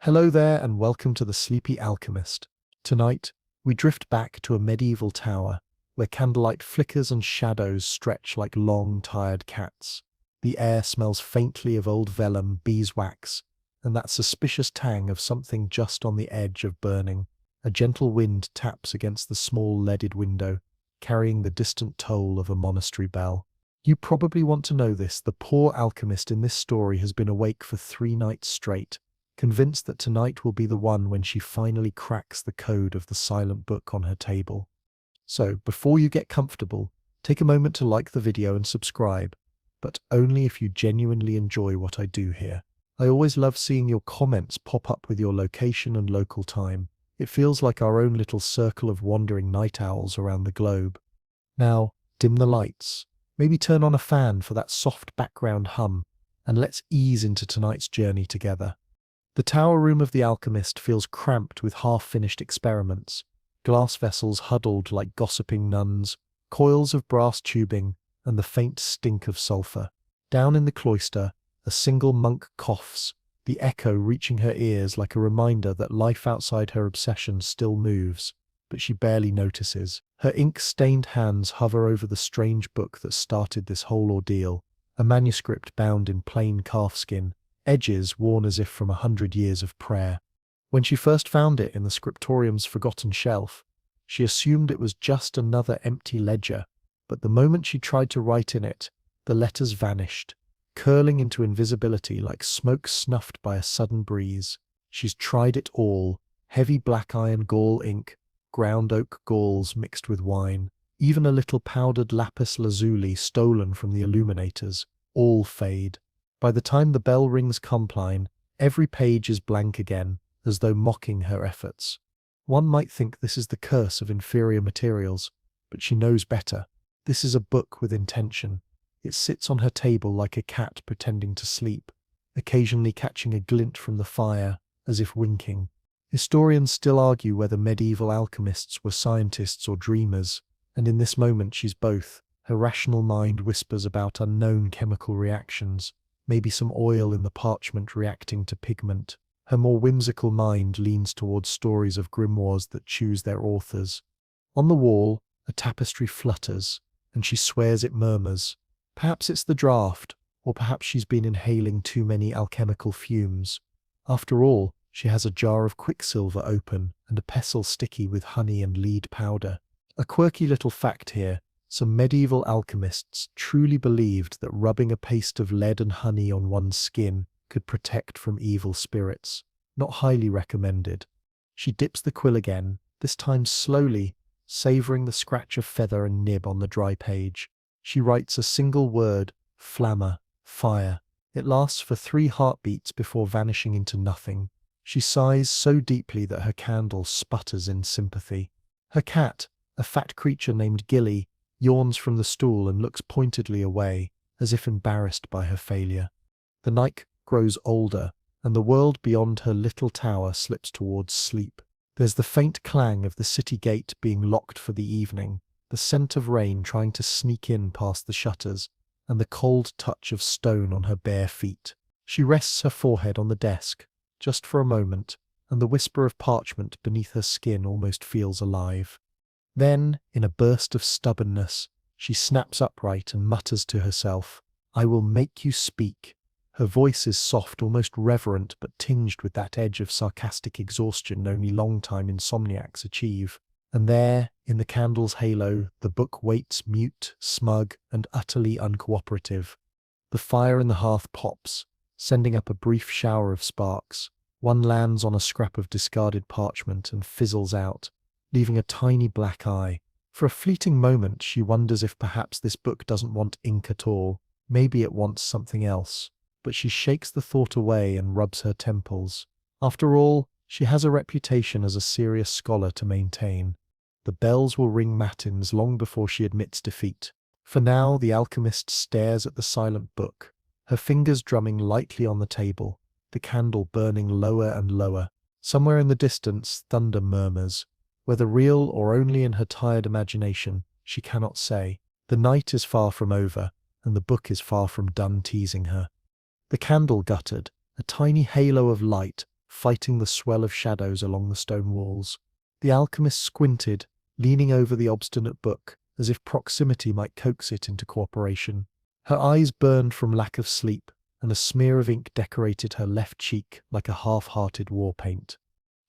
Hello there and welcome to the Sleepy Alchemist. Tonight, we drift back to a medieval tower where candlelight flickers and shadows stretch like long, tired cats. The air smells faintly of old vellum, beeswax, and that suspicious tang of something just on the edge of burning. A gentle wind taps against the small leaded window, carrying the distant toll of a monastery bell. You probably want to know this. The poor alchemist in this story has been awake for 3 nights straight, convinced that tonight will be the one when she finally cracks the code of the silent book on her table. So, before you get comfortable, take a moment to like the video and subscribe, but only if you genuinely enjoy what I do here. I always love seeing your comments pop up with your location and local time. It feels like our own little circle of wandering night owls around the globe. Now, dim the lights, maybe turn on a fan for that soft background hum, and let's ease into tonight's journey together. The tower room of the alchemist feels cramped with half-finished experiments, glass vessels huddled like gossiping nuns, coils of brass tubing, and the faint stink of sulphur. Down in the cloister, a single monk coughs, the echo reaching her ears like a reminder that life outside her obsession still moves, but she barely notices. Her ink-stained hands hover over the strange book that started this whole ordeal, a manuscript bound in plain calfskin, edges worn as if from 100 years of prayer. When she first found it in the scriptorium's forgotten shelf, she assumed it was just another empty ledger, but the moment she tried to write in it, the letters vanished, curling into invisibility like smoke snuffed by a sudden breeze. She's tried it all: heavy black iron gall ink, ground oak galls mixed with wine, even a little powdered lapis lazuli stolen from the illuminators. All fade. By the time the bell rings compline, every page is blank again, as though mocking her efforts. One might think this is the curse of inferior materials, but she knows better. This is a book with intention. It sits on her table like a cat pretending to sleep, occasionally catching a glint from the fire, as if winking. Historians still argue whether medieval alchemists were scientists or dreamers, and in this moment she's both. Her rational mind whispers about unknown chemical reactions, maybe some oil in the parchment reacting to pigment. Her more whimsical mind leans towards stories of grimoires that choose their authors. On the wall, a tapestry flutters, and she swears it murmurs. Perhaps it's the draught, or perhaps she's been inhaling too many alchemical fumes. After all, she has a jar of quicksilver open and a pestle sticky with honey and lead powder. A quirky little fact here: some medieval alchemists truly believed that rubbing a paste of lead and honey on one's skin could protect from evil spirits. Not highly recommended. She dips the quill again, this time slowly, savouring the scratch of feather and nib on the dry page. She writes a single word: flamma, fire. It lasts for 3 heartbeats before vanishing into nothing. She sighs so deeply that her candle sputters in sympathy. Her cat, a fat creature named Gilly, yawns from the stool and looks pointedly away, as if embarrassed by her failure. The night grows older, and the world beyond her little tower slips towards sleep. There's the faint clang of the city gate being locked for the evening, the scent of rain trying to sneak in past the shutters, and the cold touch of stone on her bare feet. She rests her forehead on the desk, just for a moment, and the whisper of parchment beneath her skin almost feels alive. Then, in a burst of stubbornness, she snaps upright and mutters to herself, "I will make you speak." Her voice is soft, almost reverent, but tinged with that edge of sarcastic exhaustion only long-time insomniacs achieve. And there, in the candle's halo, the book waits mute, smug, and utterly uncooperative. The fire in the hearth pops, sending up a brief shower of sparks. One lands on a scrap of discarded parchment and fizzles out, leaving a tiny black eye. For a fleeting moment, she wonders if perhaps this book doesn't want ink at all. Maybe it wants something else. But she shakes the thought away and rubs her temples. After all, she has a reputation as a serious scholar to maintain. The bells will ring matins long before she admits defeat. For now, the alchemist stares at the silent book, her fingers drumming lightly on the table, the candle burning lower and lower. Somewhere in the distance, thunder murmurs. Whether real or only in her tired imagination, she cannot say. The night is far from over, and the book is far from done teasing her. The candle guttered, a tiny halo of light fighting the swell of shadows along the stone walls. The alchemist squinted, leaning over the obstinate book, as if proximity might coax it into cooperation. Her eyes burned from lack of sleep, and a smear of ink decorated her left cheek like a half-hearted war paint.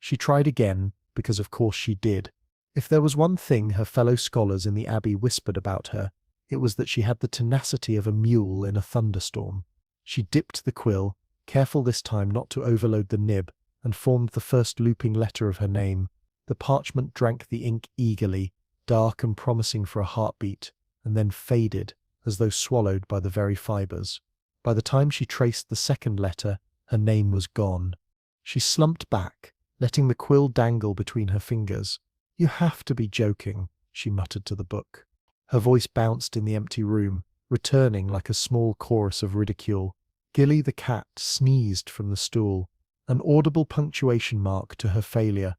She tried again, because of course she did. If there was one thing her fellow scholars in the abbey whispered about her, it was that she had the tenacity of a mule in a thunderstorm. She dipped the quill, careful this time not to overload the nib, and formed the first looping letter of her name. The parchment drank the ink eagerly, dark and promising for a heartbeat, and then faded, as though swallowed by the very fibers. By the time she traced the second letter, her name was gone. She slumped back, letting the quill dangle between her fingers. "You have to be joking," she muttered to the book. Her voice bounced in the empty room, returning like a small chorus of ridicule. Gilly the cat sneezed from the stool, an audible punctuation mark to her failure.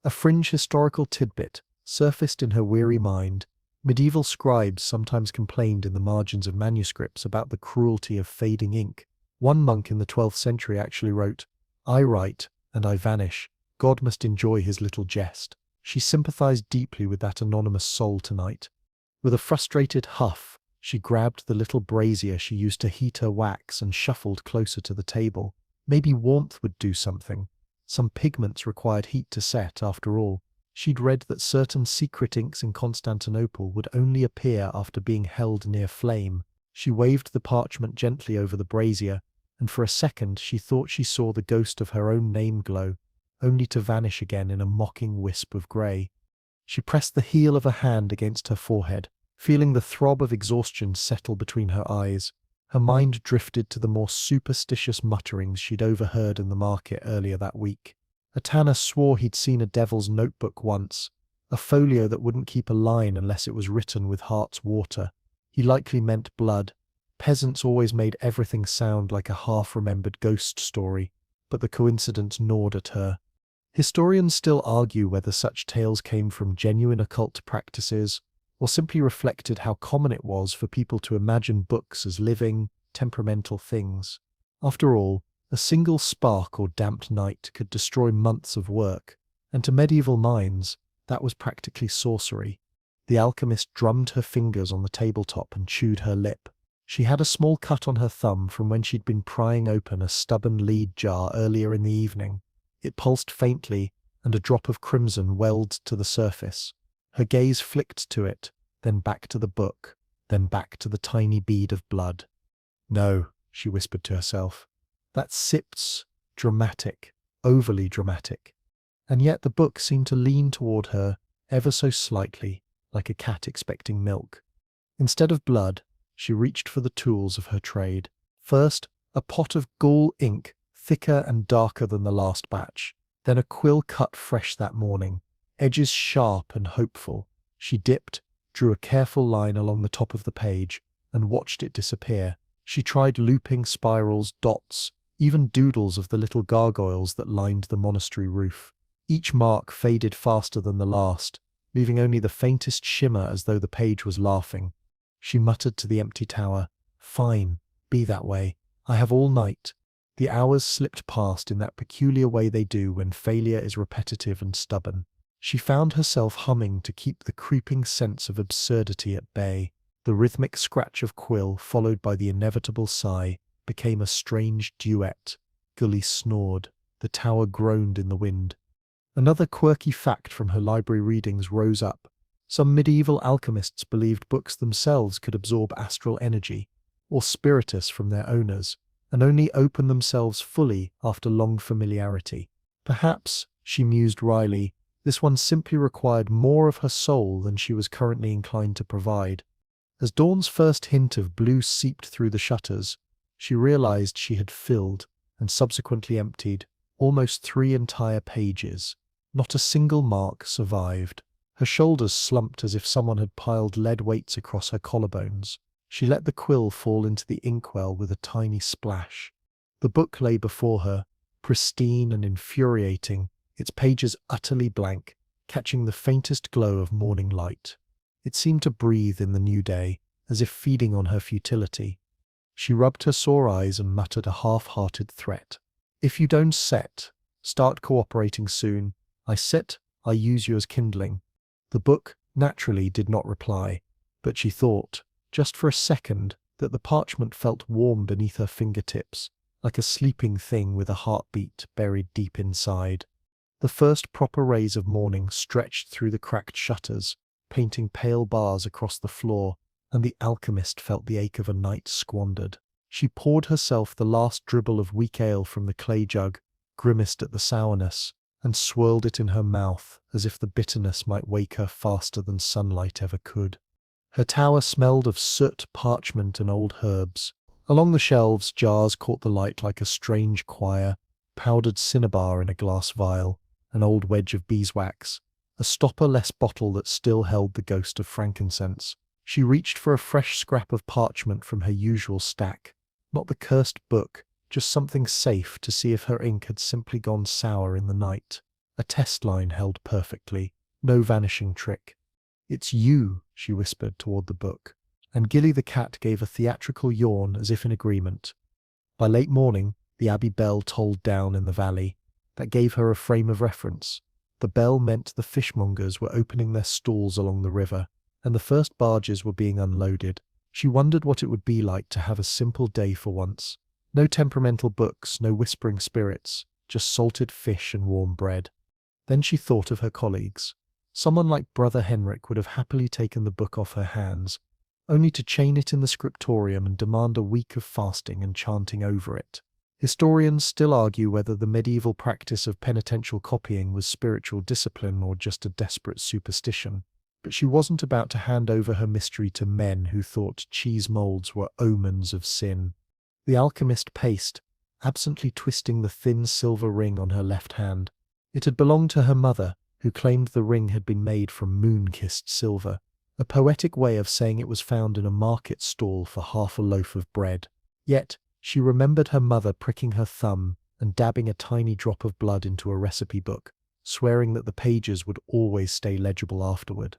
A fringe historical tidbit surfaced in her weary mind. Medieval scribes sometimes complained in the margins of manuscripts about the cruelty of fading ink. One monk in the 12th century actually wrote, "I write, and I vanish. God must enjoy his little jest." She sympathized deeply with that anonymous soul tonight. With a frustrated huff, she grabbed the little brazier she used to heat her wax and shuffled closer to the table. Maybe warmth would do something. Some pigments required heat to set, after all. She'd read that certain secret inks in Constantinople would only appear after being held near flame. She waved the parchment gently over the brazier, and for a second she thought she saw the ghost of her own name glow, only to vanish again in a mocking wisp of grey. She pressed the heel of her hand against her forehead, feeling the throb of exhaustion settle between her eyes. Her mind drifted to the more superstitious mutterings she'd overheard in the market earlier that week. A tanner swore he'd seen a devil's notebook once, a folio that wouldn't keep a line unless it was written with heart's water. He likely meant blood. Peasants always made everything sound like a half-remembered ghost story, but the coincidence gnawed at her. Historians still argue whether such tales came from genuine occult practices, or simply reflected how common it was for people to imagine books as living, temperamental things. After all, a single spark or damp night could destroy months of work, and to medieval minds, that was practically sorcery. The alchemist drummed her fingers on the tabletop and chewed her lip. She had a small cut on her thumb from when she'd been prying open a stubborn lead jar earlier in the evening. It pulsed faintly, and a drop of crimson welled to the surface. Her gaze flicked to it, then back to the book, then back to the tiny bead of blood. "No," she whispered to herself. "That sip's dramatic, overly dramatic." And yet the book seemed to lean toward her ever so slightly, like a cat expecting milk. Instead of blood, she reached for the tools of her trade. First, a pot of gall ink, thicker and darker than the last batch. Then a quill cut fresh that morning, edges sharp and hopeful. She dipped, drew a careful line along the top of the page, and watched it disappear. She tried looping spirals, dots, even doodles of the little gargoyles that lined the monastery roof. Each mark faded faster than the last, leaving only the faintest shimmer as though the page was laughing. She muttered to the empty tower, "Fine, be that way. I have all night." The hours slipped past in that peculiar way they do when failure is repetitive and stubborn. She found herself humming to keep the creeping sense of absurdity at bay. The rhythmic scratch of quill, followed by the inevitable sigh, became a strange duet. Gully snored. The tower groaned in the wind. Another quirky fact from her library readings rose up. Some medieval alchemists believed books themselves could absorb astral energy, or spiritus from their owners, and only open themselves fully after long familiarity. Perhaps, she mused wryly, this one simply required more of her soul than she was currently inclined to provide. As dawn's first hint of blue seeped through the shutters, she realized she had filled, and subsequently emptied, almost 3 entire pages. Not a single mark survived. Her shoulders slumped as if someone had piled lead weights across her collarbones. She let the quill fall into the inkwell with a tiny splash. The book lay before her, pristine and infuriating, its pages utterly blank, catching the faintest glow of morning light. It seemed to breathe in the new day, as if feeding on her futility. She rubbed her sore eyes and muttered a half-hearted threat. "If you don't set, Start cooperating soon. I use you as kindling." The book, naturally, did not reply, but she thought, just for a second, that the parchment felt warm beneath her fingertips, like a sleeping thing with a heartbeat buried deep inside. The first proper rays of morning stretched through the cracked shutters, painting pale bars across the floor, and the alchemist felt the ache of a night squandered. She poured herself the last dribble of weak ale from the clay jug, grimaced at the sourness, and swirled it in her mouth as if the bitterness might wake her faster than sunlight ever could. Her tower smelled of soot, parchment, and old herbs. Along the shelves, jars caught the light like a strange choir, powdered cinnabar in a glass vial, an old wedge of beeswax, a stopper-less bottle that still held the ghost of frankincense. She reached for a fresh scrap of parchment from her usual stack. Not the cursed book, just something safe to see if her ink had simply gone sour in the night. A test line held perfectly, no vanishing trick. "It's you," she whispered toward the book, and Gilly the cat gave a theatrical yawn as if in agreement. By late morning, the abbey bell tolled down in the valley. That gave her a frame of reference. The bell meant the fishmongers were opening their stalls along the river, and the first barges were being unloaded. She wondered what it would be like to have a simple day for once. No temperamental books, no whispering spirits, just salted fish and warm bread. Then she thought of her colleagues. Someone like Brother Henrik would have happily taken the book off her hands, only to chain it in the scriptorium and demand a week of fasting and chanting over it. Historians still argue whether the medieval practice of penitential copying was spiritual discipline or just a desperate superstition. But she wasn't about to hand over her mystery to men who thought cheese molds were omens of sin. The alchemist paced, absently twisting the thin silver ring on her left hand. It had belonged to her mother, who claimed the ring had been made from moon-kissed silver, a poetic way of saying it was found in a market stall for half a loaf of bread. Yet, she remembered her mother pricking her thumb and dabbing a tiny drop of blood into a recipe book, swearing that the pages would always stay legible afterward.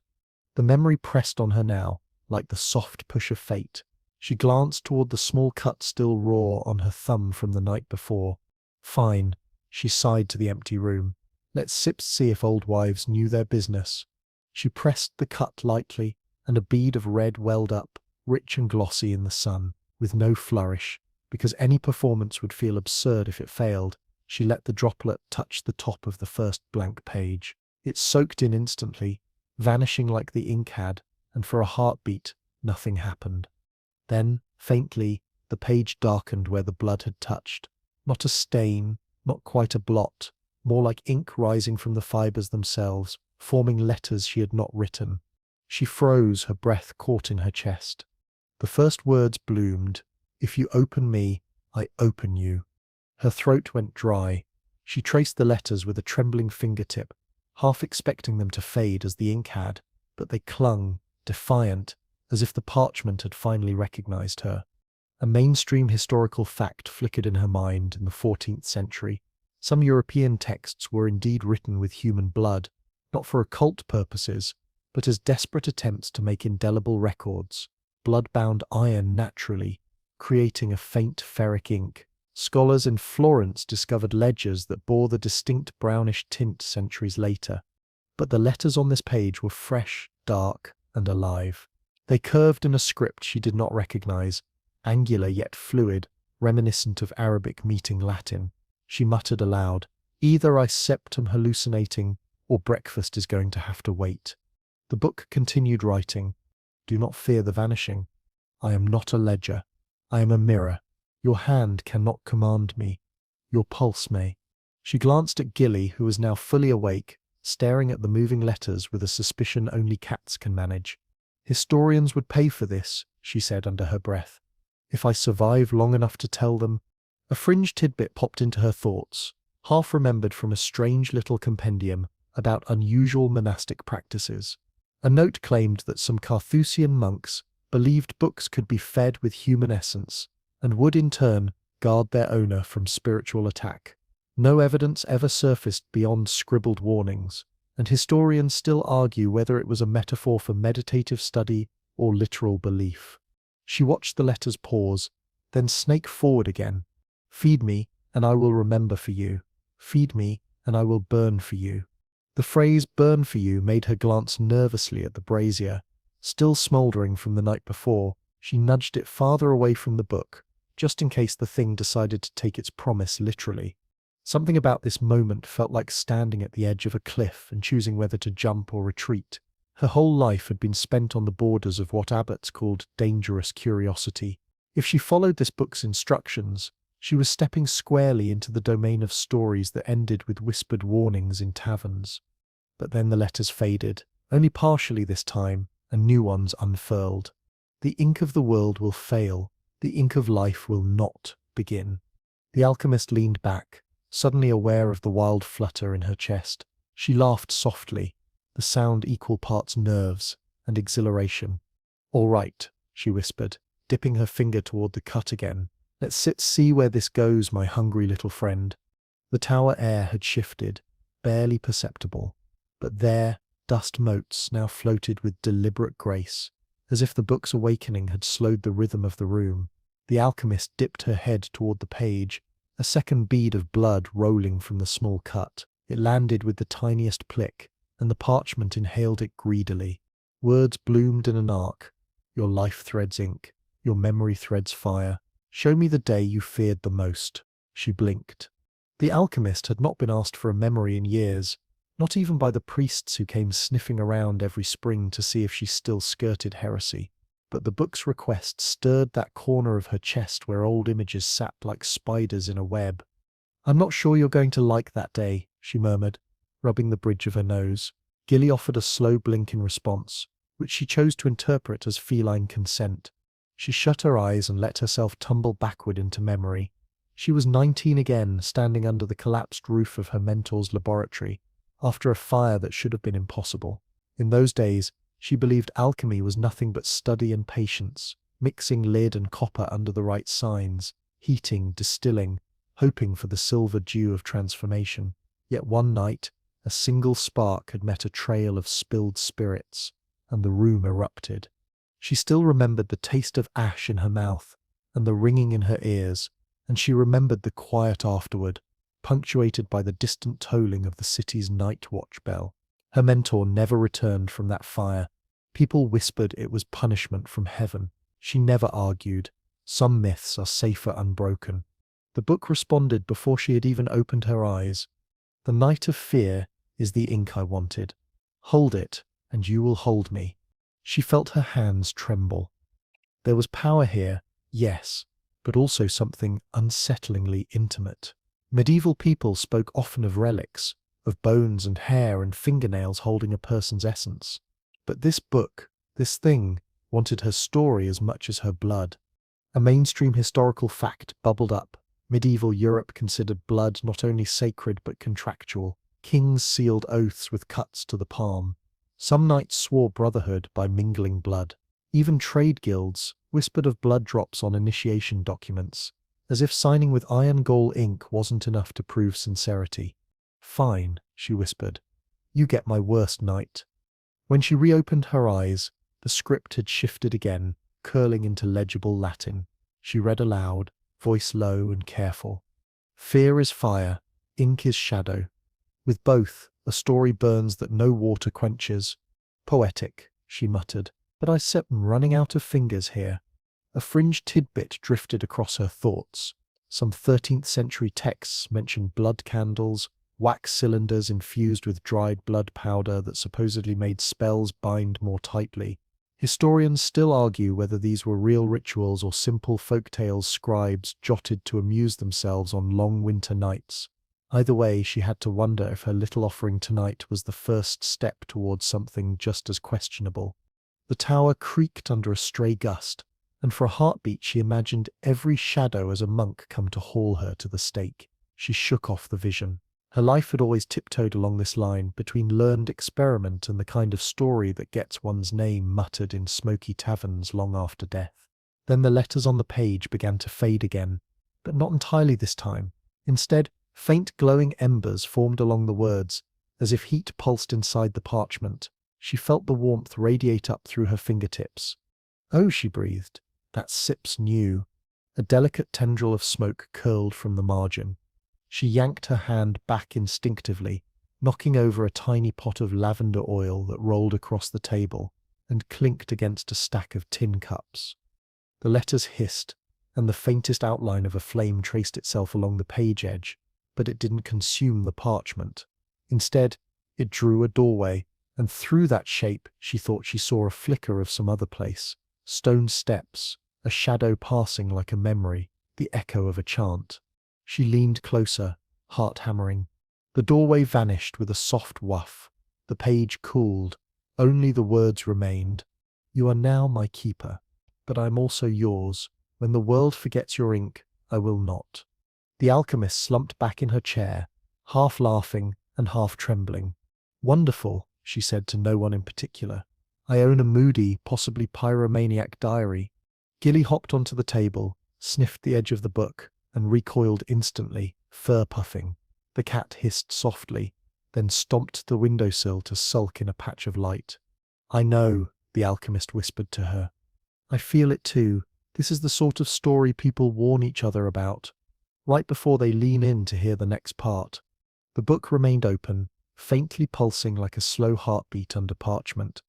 The memory pressed on her now, like the soft push of fate. She glanced toward the small cut still raw on her thumb from the night before. "Fine," she sighed to the empty room. "Let's see if old wives knew their business." She pressed the cut lightly, and a bead of red welled up, rich and glossy in the sun, with no flourish. Because any performance would feel absurd if it failed, she let the droplet touch the top of the first blank page. It soaked in instantly, vanishing like the ink had, and for a heartbeat, nothing happened. Then, faintly, the page darkened where the blood had touched. Not a stain, not quite a blot, more like ink rising from the fibers themselves, forming letters she had not written. She froze, her breath caught in her chest. The first words bloomed. "If you open me, I open you." Her throat went dry. She traced the letters with a trembling fingertip, half expecting them to fade as the ink had, but they clung, defiant, as if the parchment had finally recognized her. A mainstream historical fact flickered in her mind in the 14th century. Some European texts were indeed written with human blood, not for occult purposes, but as desperate attempts to make indelible records. Blood-bound iron naturally, creating a faint ferric ink. Scholars in Florence discovered ledgers that bore the distinct brownish tint centuries later. But the letters on this page were fresh, dark, and alive. They curved in a script she did not recognize, angular yet fluid, reminiscent of Arabic meeting Latin. She muttered aloud, "Either I septum hallucinating, or breakfast is going to have to wait." The book continued writing, "Do not fear the vanishing. I am not a ledger. I am a mirror. Your hand cannot command me. Your pulse may." She glanced at Gilly, who was now fully awake, staring at the moving letters with a suspicion only cats can manage. "Historians would pay for this," she said under her breath. "If I survive long enough to tell them." A fringe tidbit popped into her thoughts, half remembered from a strange little compendium about unusual monastic practices. A note claimed that some Carthusian monks believed books could be fed with human essence, and would in turn guard their owner from spiritual attack. No evidence ever surfaced beyond scribbled warnings, and historians still argue whether it was a metaphor for meditative study or literal belief. She watched the letters pause, then snake forward again. "Feed me, and I will remember for you. Feed me, and I will burn for you. The phrase burn for you made her glance nervously at the brazier. Still smouldering from the night before, she nudged it farther away from the book, just in case the thing decided to take its promise literally. Something about this moment felt like standing at the edge of a cliff and choosing whether to jump or retreat. Her whole life had been spent on the borders of what abbots called dangerous curiosity. If she followed this book's instructions, she was stepping squarely into the domain of stories that ended with whispered warnings in taverns. But then the letters faded, only partially this time, and new ones unfurled. The ink of the world will fail, the ink of life will not begin. The alchemist leaned back, suddenly aware of the wild flutter in her chest. She laughed softly, the sound equal parts nerves and exhilaration. "All right," she whispered, dipping her finger toward the cut again. "Let's see where this goes, my hungry little friend." The tower air had shifted, barely perceptible, but there, dust motes now floated with deliberate grace, as if the book's awakening had slowed the rhythm of the room. The alchemist dipped her head toward the page, a second bead of blood rolling from the small cut. It landed with the tiniest plick, and the parchment inhaled it greedily. Words bloomed in an arc. "Your life threads ink, your memory threads fire. Show me the day you feared the most." She blinked. The alchemist had not been asked for a memory in years, not even by the priests who came sniffing around every spring to see if she still skirted heresy. But the book's request stirred that corner of her chest where old images sat like spiders in a web. "I'm not sure you're going to like that day," she murmured, rubbing the bridge of her nose. Gilly offered a slow blink in response, which she chose to interpret as feline consent. She shut her eyes and let herself tumble backward into memory. She was 19 again, standing under the collapsed roof of her mentor's laboratory, after a fire that should have been impossible. In those days, she believed alchemy was nothing but study and patience, mixing lead and copper under the right signs, heating, distilling, hoping for the silver dew of transformation. Yet one night, a single spark had met a trail of spilled spirits, and the room erupted. She still remembered the taste of ash in her mouth, and the ringing in her ears, and she remembered the quiet afterward, punctuated by the distant tolling of the city's night watch bell. Her mentor never returned from that fire. People whispered it was punishment from heaven. She never argued. Some myths are safer unbroken. The book responded before she had even opened her eyes. "The night of fear is the ink I wanted. Hold it, and you will hold me." She felt her hands tremble. There was power here, yes, but also something unsettlingly intimate. Medieval people spoke often of relics, of bones and hair and fingernails holding a person's essence. But this book, this thing, wanted her story as much as her blood. A mainstream historical fact bubbled up. Medieval Europe considered blood not only sacred but contractual. Kings sealed oaths with cuts to the palm. Some knights swore brotherhood by mingling blood. Even trade guilds whispered of blood drops on initiation documents, as if signing with iron gall ink wasn't enough to prove sincerity. "Fine," she whispered. "You get my worst night." When she reopened her eyes, the script had shifted again, curling into legible Latin. She read aloud, voice low and careful. "Fear is fire, ink is shadow. With both, a story burns that no water quenches." "Poetic," she muttered, "but I am running out of fingers here." A fringed tidbit drifted across her thoughts. Some 13th century texts mentioned blood candles, wax cylinders infused with dried blood powder that supposedly made spells bind more tightly. Historians still argue whether these were real rituals or simple folk tales scribes jotted to amuse themselves on long winter nights. Either way, she had to wonder if her little offering tonight was the first step towards something just as questionable. The tower creaked under a stray gust, and for a heartbeat she imagined every shadow as a monk come to haul her to the stake. She shook off the vision. Her life had always tiptoed along this line, between learned experiment and the kind of story that gets one's name muttered in smoky taverns long after death. Then the letters on the page began to fade again, but not entirely this time. Instead, faint glowing embers formed along the words, as if heat pulsed inside the parchment. She felt the warmth radiate up through her fingertips. "Oh," she breathed, "that sip's new." A delicate tendril of smoke curled from the margin. She yanked her hand back instinctively, knocking over a tiny pot of lavender oil that rolled across the table and clinked against a stack of tin cups. The letters hissed, and the faintest outline of a flame traced itself along the page edge, but it didn't consume the parchment. Instead, it drew a doorway, and through that shape she thought she saw a flicker of some other place. Stone steps, a shadow passing like a memory, the echo of a chant. She leaned closer, heart hammering. The doorway vanished with a soft waft. The page cooled. Only the words remained. You are now my keeper, but I am also yours. When the world forgets your ink, I will not. The alchemist slumped back in her chair, half laughing and half trembling. Wonderful, she said to no one in particular. I own a moody, possibly pyromaniac diary. Gilly hopped onto the table, sniffed the edge of the book, and recoiled instantly, fur puffing. The cat hissed softly, then stomped the windowsill to sulk in a patch of light. I know, the alchemist whispered to her. I feel it too. This is the sort of story people warn each other about, right before they lean in to hear the next part. The book remained open, faintly pulsing like a slow heartbeat under parchment.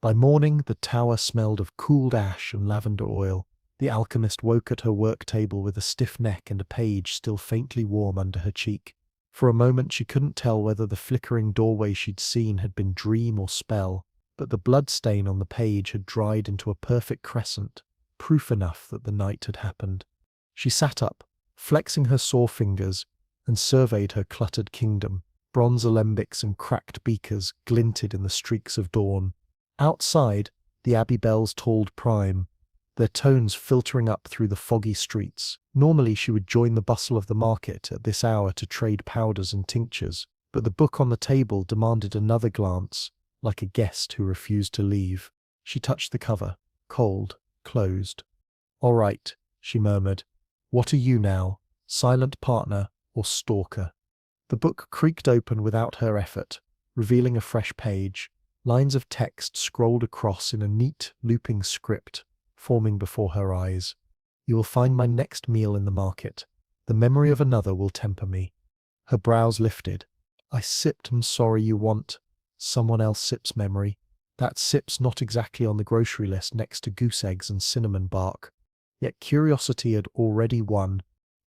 By morning, the tower smelled of cooled ash and lavender oil. The alchemist woke at her work table with a stiff neck and a page still faintly warm under her cheek. For a moment she couldn't tell whether the flickering doorway she'd seen had been dream or spell, but the blood stain on the page had dried into a perfect crescent, proof enough that the night had happened. She sat up, flexing her sore fingers, and surveyed her cluttered kingdom. Bronze alembics and cracked beakers glinted in the streaks of dawn. Outside, the abbey bells tolled prime, their tones filtering up through the foggy streets. Normally she would join the bustle of the market at this hour to trade powders and tinctures, but the book on the table demanded another glance, like a guest who refused to leave. She touched the cover, cold, closed. All right, she murmured. What are you now, silent partner or stalker? The book creaked open without her effort, revealing a fresh page. Lines of text scrolled across in a neat, looping script, forming before her eyes. You will find my next meal in the market. The memory of another will temper me. Her brows lifted. I sipped I'm sorry you want. Someone else sips memory. That sip's not exactly on the grocery list next to goose eggs and cinnamon bark. Yet curiosity had already won.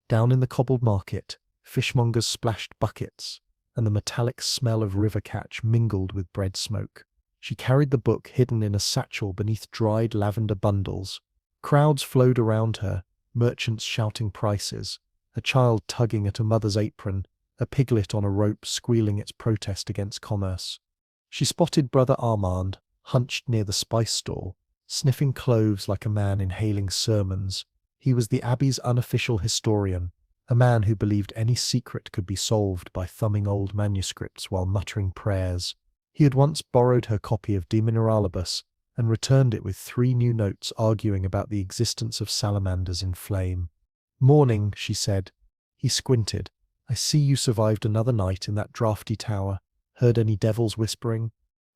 Down in the cobbled market, fishmongers splashed buckets, and the metallic smell of river catch mingled with bread smoke. She carried the book hidden in a satchel beneath dried lavender bundles. Crowds flowed around her, merchants shouting prices, a child tugging at a mother's apron, a piglet on a rope squealing its protest against commerce. She spotted Brother Armand, hunched near the spice stall, sniffing cloves like a man inhaling sermons. He was the abbey's unofficial historian, a man who believed any secret could be solved by thumbing old manuscripts while muttering prayers. He had once borrowed her copy of De Mineralibus and returned it with 3 new notes arguing about the existence of salamanders in flame. Morning, she said. He squinted. I see you survived another night in that draughty tower. Heard any devils whispering?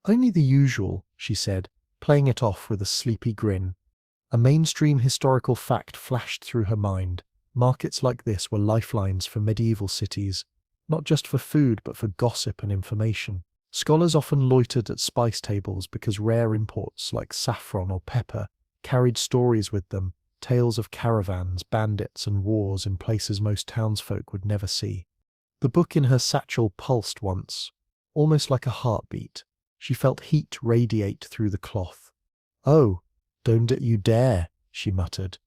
Only the usual, she said, playing it off with a sleepy grin. A mainstream historical fact flashed through her mind. Markets like this were lifelines for medieval cities, not just for food but for gossip and information. Scholars often loitered at spice tables because rare imports like saffron or pepper carried stories with them, tales of caravans, bandits, and wars in places most townsfolk would never see. The book in her satchel pulsed once, almost like a heartbeat. She felt heat radiate through the cloth. Oh, don't you dare, she muttered.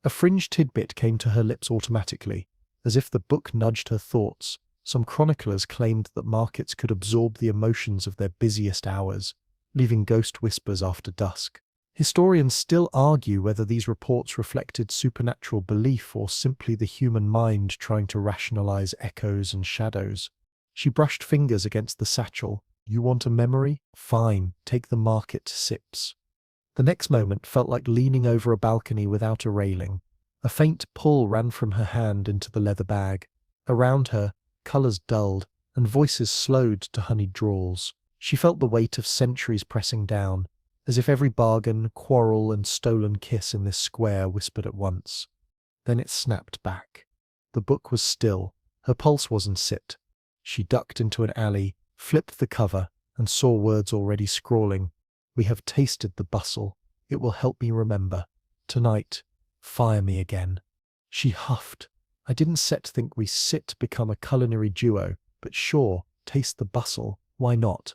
A fringe tidbit came to her lips automatically, as if the book nudged her thoughts. Some chroniclers claimed that markets could absorb the emotions of their busiest hours, leaving ghost whispers after dusk. Historians still argue whether these reports reflected supernatural belief or simply the human mind trying to rationalize echoes and shadows. She brushed fingers against the satchel. You want a memory? Fine, take the market sips. The next moment felt like leaning over a balcony without a railing. A faint pull ran from her hand into the leather bag. Around her, colours dulled, and voices slowed to honeyed drawls. She felt the weight of centuries pressing down, as if every bargain, quarrel, and stolen kiss in this square whispered at once. Then it snapped back. The book was still, Her pulse wasn't sit. She ducked into an alley, flipped the cover, and saw words already scrawling. "We have tasted the bustle. It will help me remember. Tonight, fire me again." She huffed. "I didn't think we sit become a culinary duo, but sure, taste the bustle, why not?"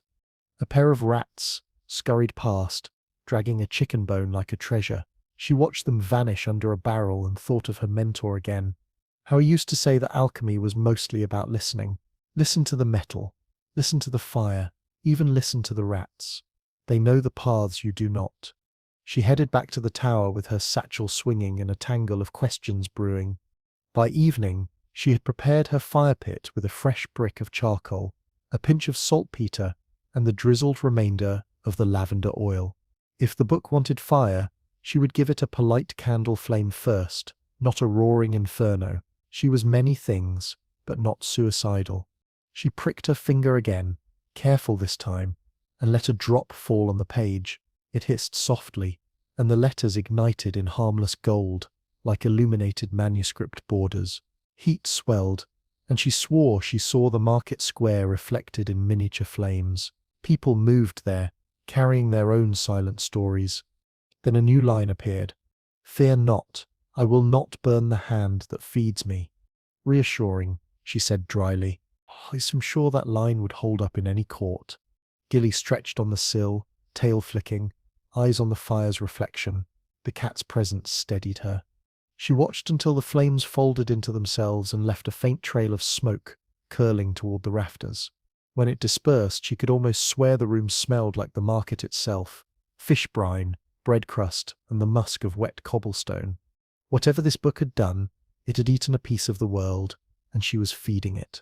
A pair of rats scurried past, dragging a chicken bone like a treasure. She watched them vanish under a barrel and thought of her mentor again. How he used to say that alchemy was mostly about listening. Listen to the metal, listen to the fire, even listen to the rats. They know the paths you do not. She headed back to the tower with her satchel swinging and a tangle of questions brewing. By evening, she had prepared her fire pit with a fresh brick of charcoal, a pinch of saltpeter, and the drizzled remainder of the lavender oil. If the book wanted fire, she would give it a polite candle flame first, not a roaring inferno. She was many things, but not suicidal. She pricked her finger again, careful this time, and let a drop fall on the page. It hissed softly, and the letters ignited in harmless gold, like illuminated manuscript borders. Heat swelled, and she swore she saw the market square reflected in miniature flames. People moved there, carrying their own silent stories. Then a new line appeared. "Fear not, I will not burn the hand that feeds me." Reassuring, she said dryly. I'm sure that line would hold up in any court. Gilly stretched on the sill, tail flicking, eyes on the fire's reflection. The cat's presence steadied her. She watched until the flames folded into themselves and left a faint trail of smoke curling toward the rafters. When it dispersed, she could almost swear the room smelled like the market itself. Fish brine, bread crust, and the musk of wet cobblestone. Whatever this book had done, it had eaten a piece of the world, and she was feeding it.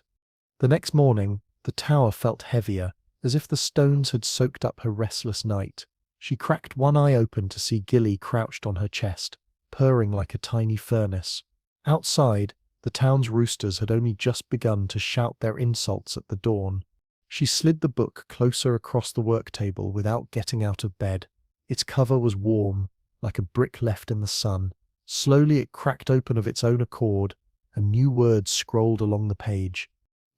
The next morning, the tower felt heavier, as if the stones had soaked up her restless night. She cracked one eye open to see Gilly crouched on her chest, purring like a tiny furnace. Outside, the town's roosters had only just begun to shout their insults at the dawn. She slid the book closer across the work table without getting out of bed. Its cover was warm, like a brick left in the sun. Slowly it cracked open of its own accord, and new words scrolled along the page.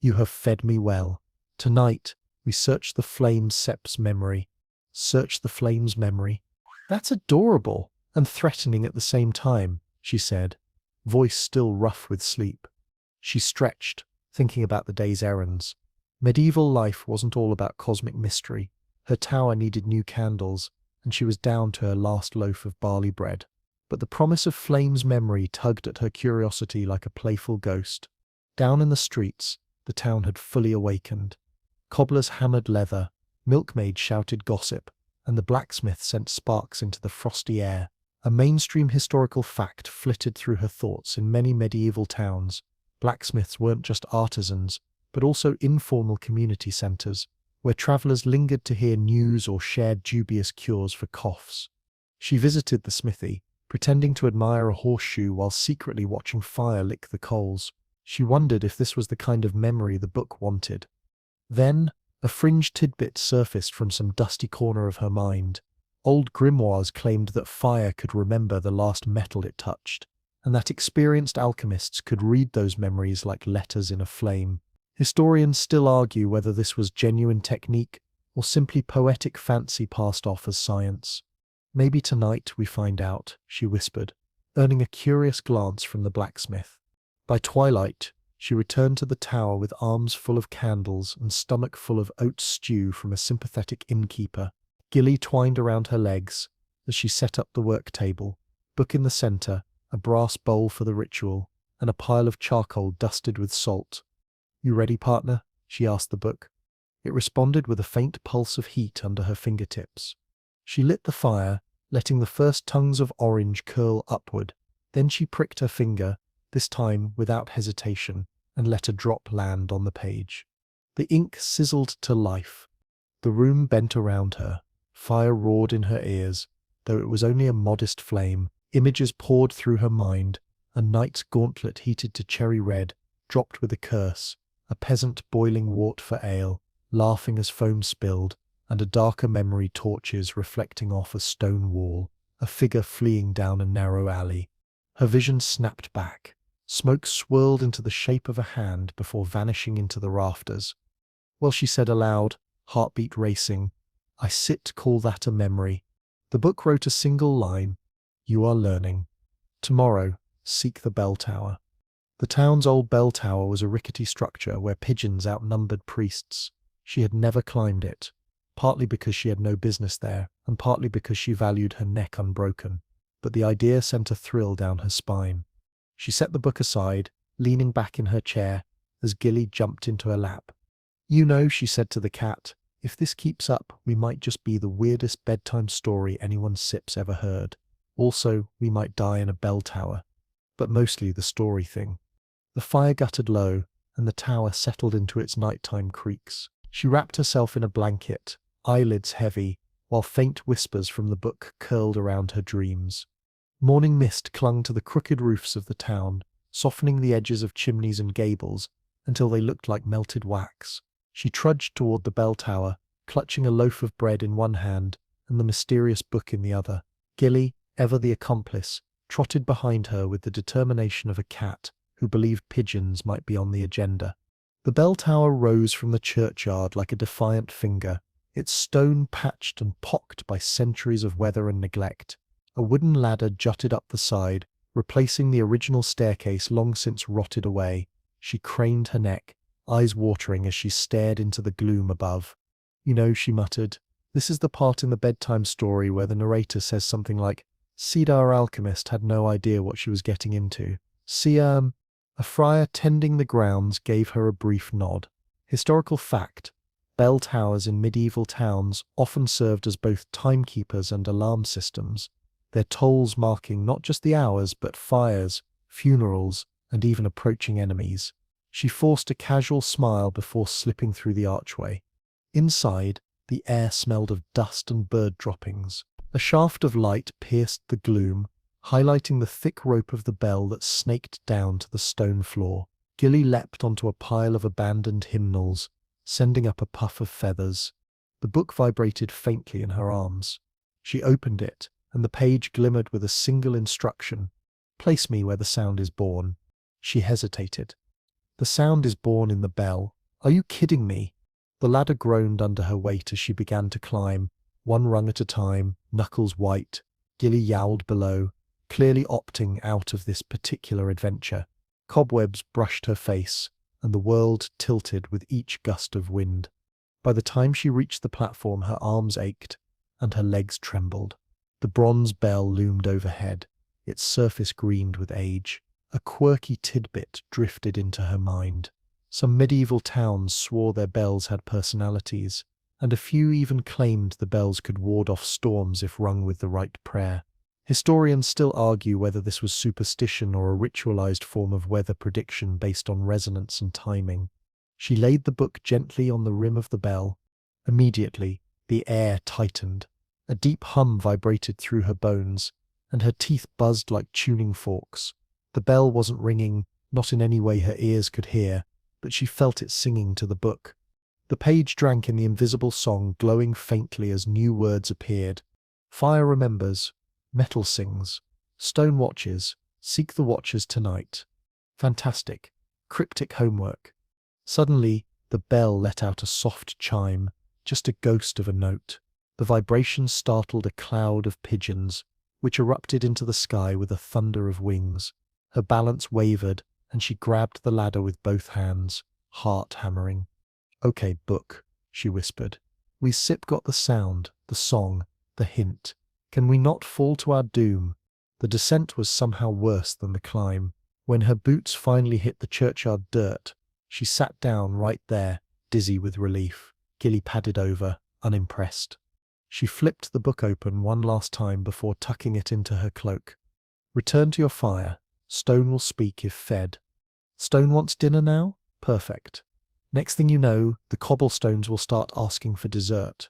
"You have fed me well. Tonight, we search the flame's sep's memory." Search the flame's memory. "That's adorable and threatening at the same time," she said, voice still rough with sleep. She stretched, thinking about the day's errands. Medieval life wasn't all about cosmic mystery. Her tower needed new candles, and she was down to her last loaf of barley bread. But the promise of flame's memory tugged at her curiosity like a playful ghost. Down in the streets, the town had fully awakened. Cobblers hammered leather, milkmaids shouted gossip, and the blacksmith sent sparks into the frosty air. A mainstream historical fact flitted through her thoughts in many medieval towns. Blacksmiths weren't just artisans, but also informal community centers, where travelers lingered to hear news or shared dubious cures for coughs. She visited the smithy, pretending to admire a horseshoe while secretly watching fire lick the coals. She wondered if this was the kind of memory the book wanted. Then, a fringe tidbit surfaced from some dusty corner of her mind. Old grimoires claimed that fire could remember the last metal it touched, and that experienced alchemists could read those memories like letters in a flame. Historians still argue whether this was genuine technique or simply poetic fancy passed off as science. "Maybe tonight we find out," she whispered, earning a curious glance from the blacksmith. By twilight, she returned to the tower with arms full of candles and stomach full of oat stew from a sympathetic innkeeper. Gilly twined around her legs as she set up the work table, book in the center, a brass bowl for the ritual, and a pile of charcoal dusted with salt. "You ready, partner?" she asked the book. It responded with a faint pulse of heat under her fingertips. She lit the fire, letting the first tongues of orange curl upward. Then she pricked her finger, this time without hesitation, and let a drop land on the page. The ink sizzled to life. The room bent around her. Fire roared in her ears, though it was only a modest flame. Images poured through her mind. A knight's gauntlet heated to cherry red, dropped with a curse, a peasant boiling wort for ale, laughing as foam spilled, and a darker memory torches reflecting off a stone wall, a figure fleeing down a narrow alley. Her vision snapped back. Smoke swirled into the shape of a hand before vanishing into the rafters. Well, she said aloud, heartbeat racing, I sit to call that a memory. The book wrote a single line, you are learning. Tomorrow, seek the bell tower. The town's old bell tower was a rickety structure where pigeons outnumbered priests. She had never climbed it, partly because she had no business there, and partly because she valued her neck unbroken. But the idea sent a thrill down her spine. She set the book aside, leaning back in her chair, as Gilly jumped into her lap. You know, she said to the cat, if this keeps up, we might just be the weirdest bedtime story anyone's sips ever heard. Also, we might die in a bell tower. But mostly the story thing. The fire guttered low, and the tower settled into its nighttime creaks. She wrapped herself in a blanket, eyelids heavy, while faint whispers from the book curled around her dreams. Morning mist clung to the crooked roofs of the town, softening the edges of chimneys and gables until they looked like melted wax. She trudged toward the bell tower, clutching a loaf of bread in one hand and the mysterious book in the other. Gilly, ever the accomplice, trotted behind her with the determination of a cat who believed pigeons might be on the agenda. The bell tower rose from the churchyard like a defiant finger, its stone patched and pocked by centuries of weather and neglect. A wooden ladder jutted up the side, replacing the original staircase long since rotted away. She craned her neck, eyes watering as she stared into the gloom above. You know, she muttered, this is the part in the bedtime story where the narrator says something like, Sleepy Alchemist had no idea what she was getting into. A friar tending the grounds gave her a brief nod. Historical fact, bell towers in medieval towns often served as both timekeepers and alarm systems, their tolls marking not just the hours but fires, funerals, and even approaching enemies. She forced a casual smile before slipping through the archway. Inside, the air smelled of dust and bird droppings. A shaft of light pierced the gloom, highlighting the thick rope of the bell that snaked down to the stone floor. Gilly leapt onto a pile of abandoned hymnals, sending up a puff of feathers. The book vibrated faintly in her arms. She opened it, and the page glimmered with a single instruction. Place me where the sound is born. She hesitated. The sound is born in the bell. Are you kidding me? The ladder groaned under her weight as she began to climb, one rung at a time, knuckles white. Gilly yowled below, clearly opting out of this particular adventure. Cobwebs brushed her face, and the world tilted with each gust of wind. By the time she reached the platform, her arms ached, and her legs trembled. The bronze bell loomed overhead, its surface greened with age. A quirky tidbit drifted into her mind. Some medieval towns swore their bells had personalities, and a few even claimed the bells could ward off storms if rung with the right prayer. Historians still argue whether this was superstition or a ritualized form of weather prediction based on resonance and timing. She laid the book gently on the rim of the bell. Immediately, the air tightened. A deep hum vibrated through her bones, and her teeth buzzed like tuning forks. The bell wasn't ringing, not in any way her ears could hear, but she felt it singing to the book. The page drank in the invisible song, glowing faintly as new words appeared. Fire remembers, metal sings, stone watches, seek the watchers tonight. Fantastic, cryptic homework. Suddenly, the bell let out a soft chime, just a ghost of a note. The vibration startled a cloud of pigeons, which erupted into the sky with a thunder of wings. Her balance wavered, and she grabbed the ladder with both hands, heart hammering. Okay, book, she whispered. We sip got the sound, the song, the hint. Can we not fall to our doom? The descent was somehow worse than the climb. When her boots finally hit the churchyard dirt, she sat down right there, dizzy with relief. Gilly padded over, unimpressed. She flipped the book open one last time before tucking it into her cloak. Return to your fire. Stone will speak if fed. Stone wants dinner now? Perfect. Next thing you know, the cobblestones will start asking for dessert.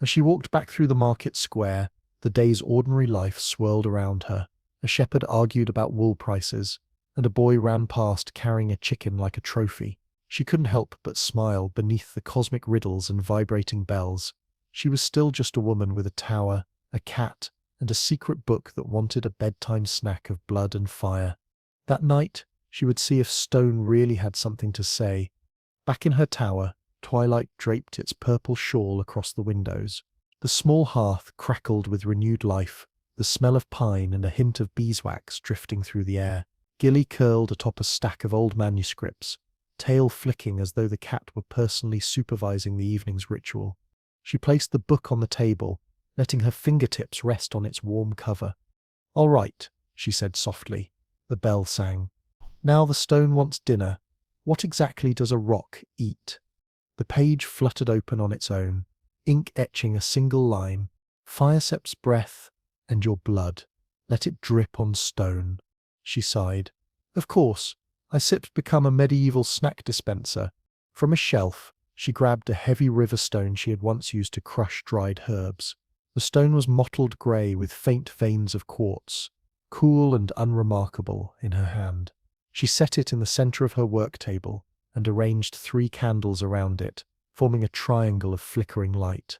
As she walked back through the market square, the day's ordinary life swirled around her. A shepherd argued about wool prices, and a boy ran past carrying a chicken like a trophy. She couldn't help but smile beneath the cosmic riddles and vibrating bells. She was still just a woman with a tower, a cat, and a secret book that wanted a bedtime snack of blood and fire. That night, She would see if stone really had something to say. Back in her tower, twilight draped its purple shawl across the windows. The small hearth crackled with renewed life, the smell of pine and a hint of beeswax drifting through the air. Gilly curled atop a stack of old manuscripts, tail flicking as though the cat were personally supervising the evening's ritual. She placed the book on the table, letting her fingertips rest on its warm cover. "All right," she said softly. The bell sang. "Now the stone wants dinner. What exactly does a rock eat?" The page fluttered open on its own, ink etching a single line. "Firecep's breath and your blood. Let it drip on stone." She sighed. "Of course, Isip's become a medieval snack dispenser." From a shelf, she grabbed a heavy river stone she had once used to crush dried herbs. The stone was mottled grey with faint veins of quartz, cool and unremarkable in her hand. She set it in the center of her work table and arranged 3 candles around it, forming a triangle of flickering light.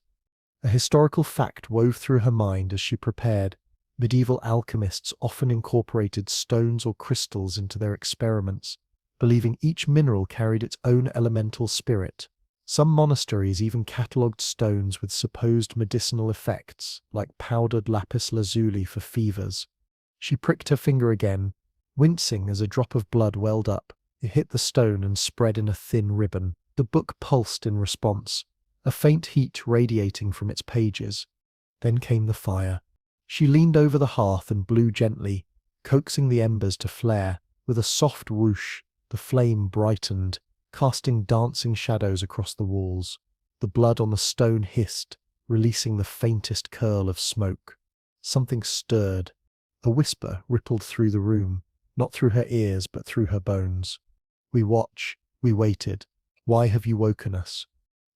A historical fact wove through her mind as she prepared. Medieval alchemists often incorporated stones or crystals into their experiments, believing each mineral carried its own elemental spirit. Some monasteries even catalogued stones with supposed medicinal effects, like powdered lapis lazuli for fevers. She pricked her finger again, wincing as a drop of blood welled up. It hit the stone and spread in a thin ribbon. The book pulsed in response, a faint heat radiating from its pages. Then came the fire. She leaned over the hearth and blew gently, coaxing the embers to flare. With a soft whoosh, the flame brightened, casting dancing shadows across the walls. The blood on the stone hissed, releasing the faintest curl of smoke. Something stirred. A whisper rippled through the room, not through her ears but through her bones. "We watch, we waited. Why have you woken us?"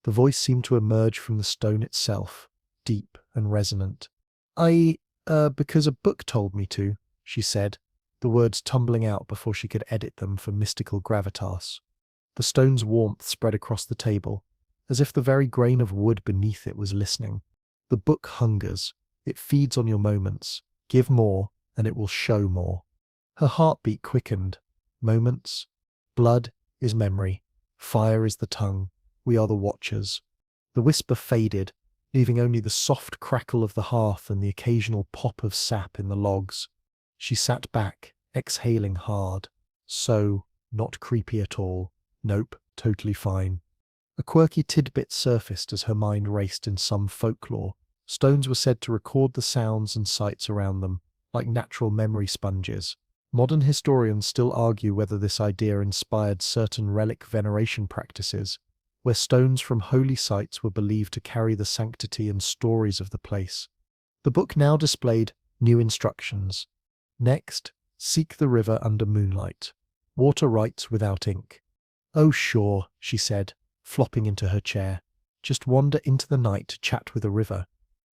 The voice seemed to emerge from the stone itself, deep and resonant. Because a book told me to," she said, the words tumbling out before she could edit them for mystical gravitas. The stone's warmth spread across the table, as if the very grain of wood beneath it was listening. "The book hungers. It feeds on your moments. Give more, and it will show more." Her heartbeat quickened. Moments. Blood is memory. Fire is the tongue. We are the watchers. The whisper faded, leaving only the soft crackle of the hearth and the occasional pop of sap in the logs. She sat back, exhaling hard. So, not creepy at all. Nope, totally fine. A quirky tidbit surfaced as her mind raced in some folklore. Stones were said to record the sounds and sights around them, like natural memory sponges. Modern historians still argue whether this idea inspired certain relic veneration practices, where stones from holy sites were believed to carry the sanctity and stories of the place. The book now displayed new instructions. Next, seek the river under moonlight. Water rites without ink. "Oh sure," she said, flopping into her chair. "Just wander into the night to chat with a river.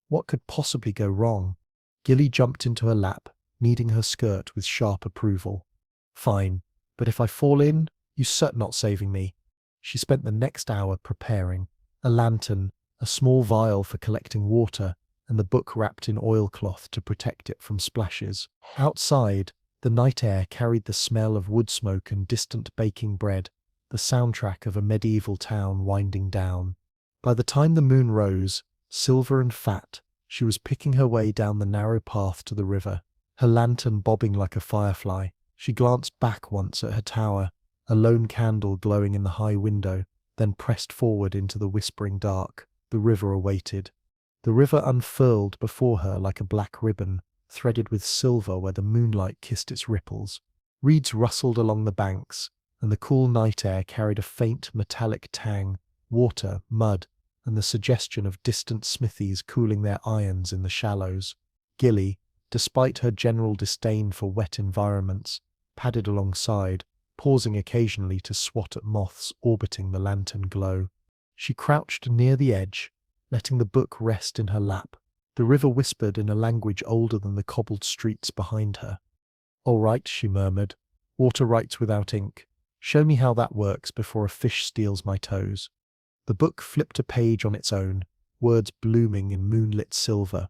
What could possibly go wrong?" Gilly jumped into her lap, kneading her skirt with sharp approval. "Fine, but if I fall in, you cert not saving me." She spent the next hour preparing. A lantern, a small vial for collecting water, and the book wrapped in oilcloth to protect it from splashes. Outside, the night air carried the smell of wood smoke and distant baking bread, the soundtrack of a medieval town winding down. By the time the moon rose, silver and fat, she was picking her way down the narrow path to the river, her lantern bobbing like a firefly. She glanced back once at her tower, a lone candle glowing in the high window, then pressed forward into the whispering dark. The river awaited. The river unfurled before her like a black ribbon, threaded with silver where the moonlight kissed its ripples. Reeds rustled along the banks, and the cool night air carried a faint metallic tang, water, mud, and the suggestion of distant smithies cooling their irons in the shallows. Gilly, despite her general disdain for wet environments, padded alongside, pausing occasionally to swat at moths orbiting the lantern glow. She crouched near the edge, letting the book rest in her lap. The river whispered in a language older than the cobbled streets behind her. "All right," she murmured. "Water rights without ink. Show me how that works before a fish steals my toes." The book flipped a page on its own, words blooming in moonlit silver.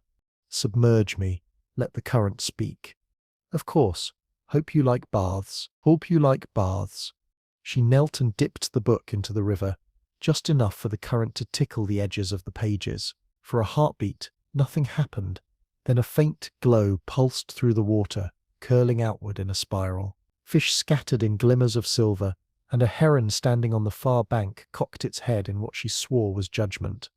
"Submerge me. Let the current speak." "Of course. Hope you like baths. Hope you like baths. She knelt and dipped the book into the river, just enough for the current to tickle the edges of the pages. For a heartbeat, nothing happened. Then a faint glow pulsed through the water, curling outward in a spiral. Fish scattered in glimmers of silver, and a heron standing on the far bank cocked its head in what she swore was judgment.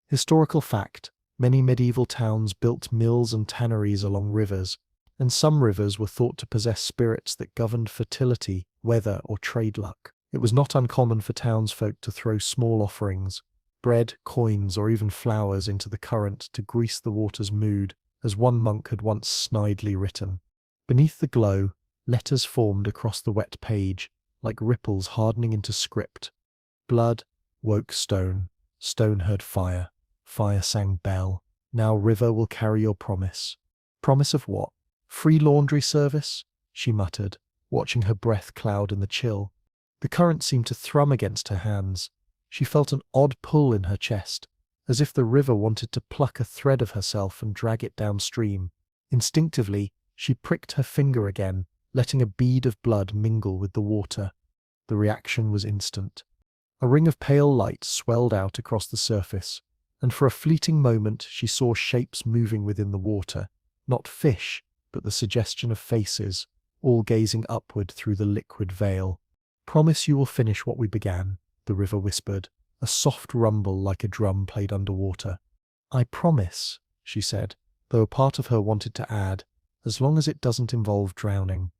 Historical fact: many medieval towns built mills and tanneries along rivers, and some rivers were thought to possess spirits that governed fertility, weather, or trade luck. It was not uncommon for townsfolk to throw small offerings, bread, coins, or even flowers into the current to grease the water's mood, as one monk had once snidely written. Beneath the glow, letters formed across the wet page, like ripples hardening into script. Blood woke stone, stone heard fire, fire sang bell. Now river will carry your promise. Promise of what? Free laundry service? She muttered, watching her breath cloud in the chill. The current seemed to thrum against her hands. She felt an odd pull in her chest, as if the river wanted to pluck a thread of herself and drag it downstream. Instinctively, she pricked her finger again, letting a bead of blood mingle with the water. The reaction was instant. A ring of pale light swelled out across the surface, and for a fleeting moment she saw shapes moving within the water, not fish, but the suggestion of faces, all gazing upward through the liquid veil. Promise you will finish what we began, the river whispered, a soft rumble like a drum played underwater. I promise, she said, though a part of her wanted to add, as long as it doesn't involve drowning.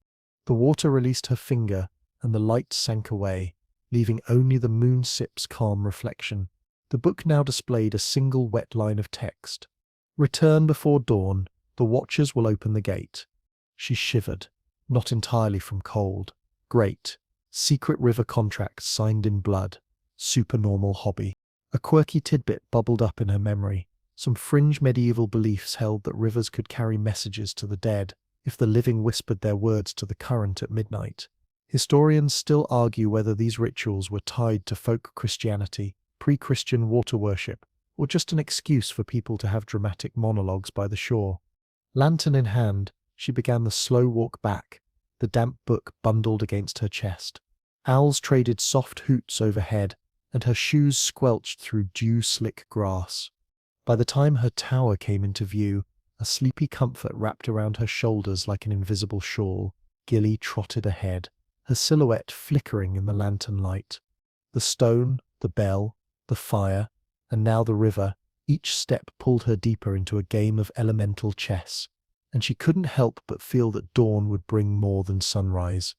The water released her finger, and the light sank away, leaving only the moon-sip's calm reflection. The book now displayed a single wet line of text. Return before dawn. The watchers will open the gate. She shivered, not entirely from cold. Great. Secret river contracts signed in blood. Supernormal hobby. A quirky tidbit bubbled up in her memory. Some fringe medieval beliefs held that rivers could carry messages to the dead if the living whispered their words to the current at midnight. Historians still argue whether these rituals were tied to folk Christianity, pre-Christian water worship, or just an excuse for people to have dramatic monologues by the shore. Lantern in hand, she began the slow walk back, the damp book bundled against her chest. Owls traded soft hoots overhead, and her shoes squelched through dew-slick grass. By the time her tower came into view, a sleepy comfort wrapped around her shoulders like an invisible shawl. Gilly trotted ahead, her silhouette flickering in the lantern light. The stone, the bell, the fire, and now the river, each step pulled her deeper into a game of elemental chess, and she couldn't help but feel that dawn would bring more than sunrise.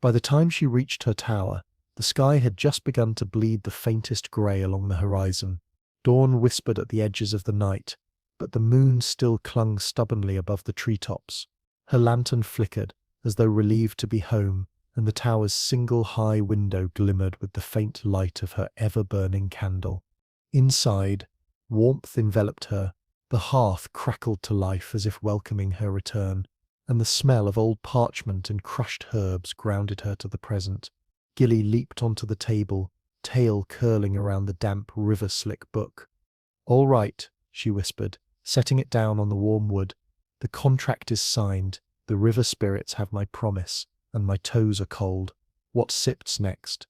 By the time she reached her tower, the sky had just begun to bleed the faintest grey along the horizon. Dawn whispered at the edges of the night, but the moon still clung stubbornly above the treetops. Her lantern flickered, as though relieved to be home, and the tower's single high window glimmered with the faint light of her ever-burning candle. Inside, warmth enveloped her, the hearth crackled to life as if welcoming her return, and the smell of old parchment and crushed herbs grounded her to the present. Gilly leaped onto the table, tail curling around the damp river-slick book. "All right," she whispered, setting it down on the warm wood. "The contract is signed, the river spirits have my promise, and my toes are cold. What sips next?"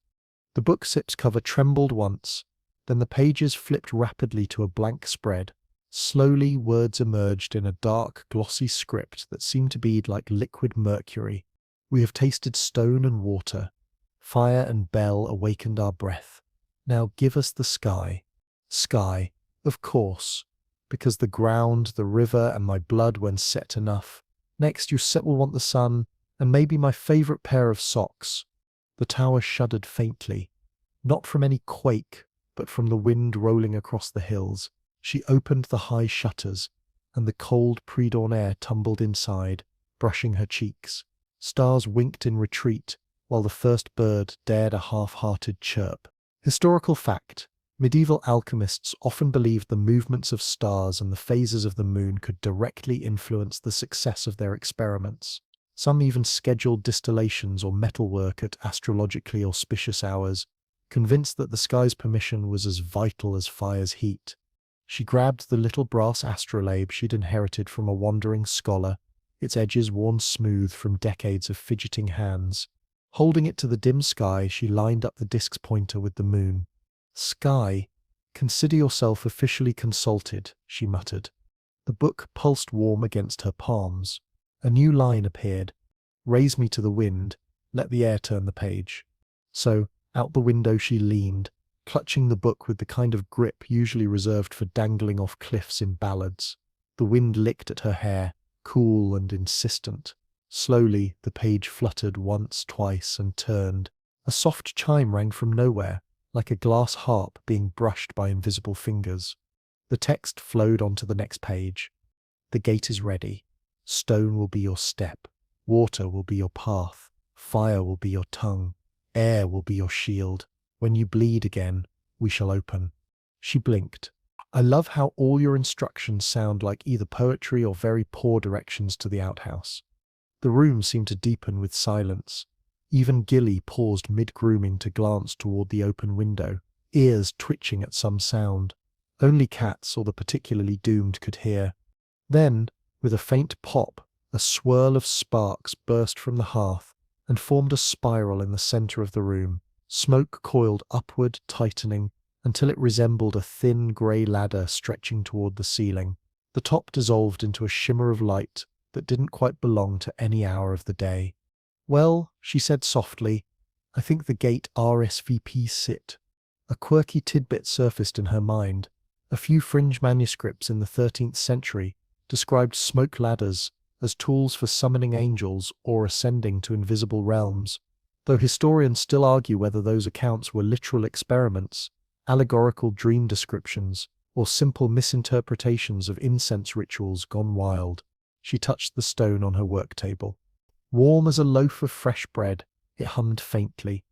The book sip's cover trembled once, then the pages flipped rapidly to a blank spread. Slowly, words emerged in a dark, glossy script that seemed to bead like liquid mercury. "We have tasted stone and water. Fire and bell awakened our breath. Now give us the sky." Sky, of course, because the ground, the river, and my blood when set enough. Next, you will want the sun, and maybe my favorite pair of socks. The tower shuddered faintly, not from any quake, but from the wind rolling across the hills. She opened the high shutters, and the cold pre-dawn air tumbled inside, brushing her cheeks. Stars winked in retreat, while the first bird dared a half-hearted chirp. Historical fact: medieval alchemists often believed the movements of stars and the phases of the moon could directly influence the success of their experiments. Some even scheduled distillations or metalwork at astrologically auspicious hours, convinced that the sky's permission was as vital as fire's heat. She grabbed the little brass astrolabe she'd inherited from a wandering scholar, its edges worn smooth from decades of fidgeting hands. Holding it to the dim sky, she lined up the disk's pointer with the moon. "Sky, consider yourself officially consulted," she muttered. The book pulsed warm against her palms. A new line appeared. "Raise me to the wind, let the air turn the page." So, out the window she leaned, clutching the book with the kind of grip usually reserved for dangling off cliffs in ballads. The wind licked at her hair, cool and insistent. Slowly, the page fluttered once, twice, and turned. A soft chime rang from nowhere, like a glass harp being brushed by invisible fingers. The text flowed onto the next page. "The gate is ready. Stone will be your step. Water will be your path. Fire will be your tongue. Air will be your shield. When you bleed again, we shall open." She blinked. "I love how all your instructions sound like either poetry or very poor directions to the outhouse." The room seemed to deepen with silence. Even Gilly paused mid-grooming to glance toward the open window, ears twitching at some sound. Only cats or the particularly doomed could hear. Then, with a faint pop, a swirl of sparks burst from the hearth and formed a spiral in the center of the room. Smoke coiled upward, tightening, until it resembled a thin grey ladder stretching toward the ceiling. The top dissolved into a shimmer of light that didn't quite belong to any hour of the day. "Well," she said softly, "I think the gate RSVP's sit." A quirky tidbit surfaced in her mind. A few fringe manuscripts in the 13th century described smoke ladders as tools for summoning angels or ascending to invisible realms, though historians still argue whether those accounts were literal experiments, allegorical dream descriptions, or simple misinterpretations of incense rituals gone wild. She touched the stone on her work table. Warm as a loaf of fresh bread, it hummed faintly.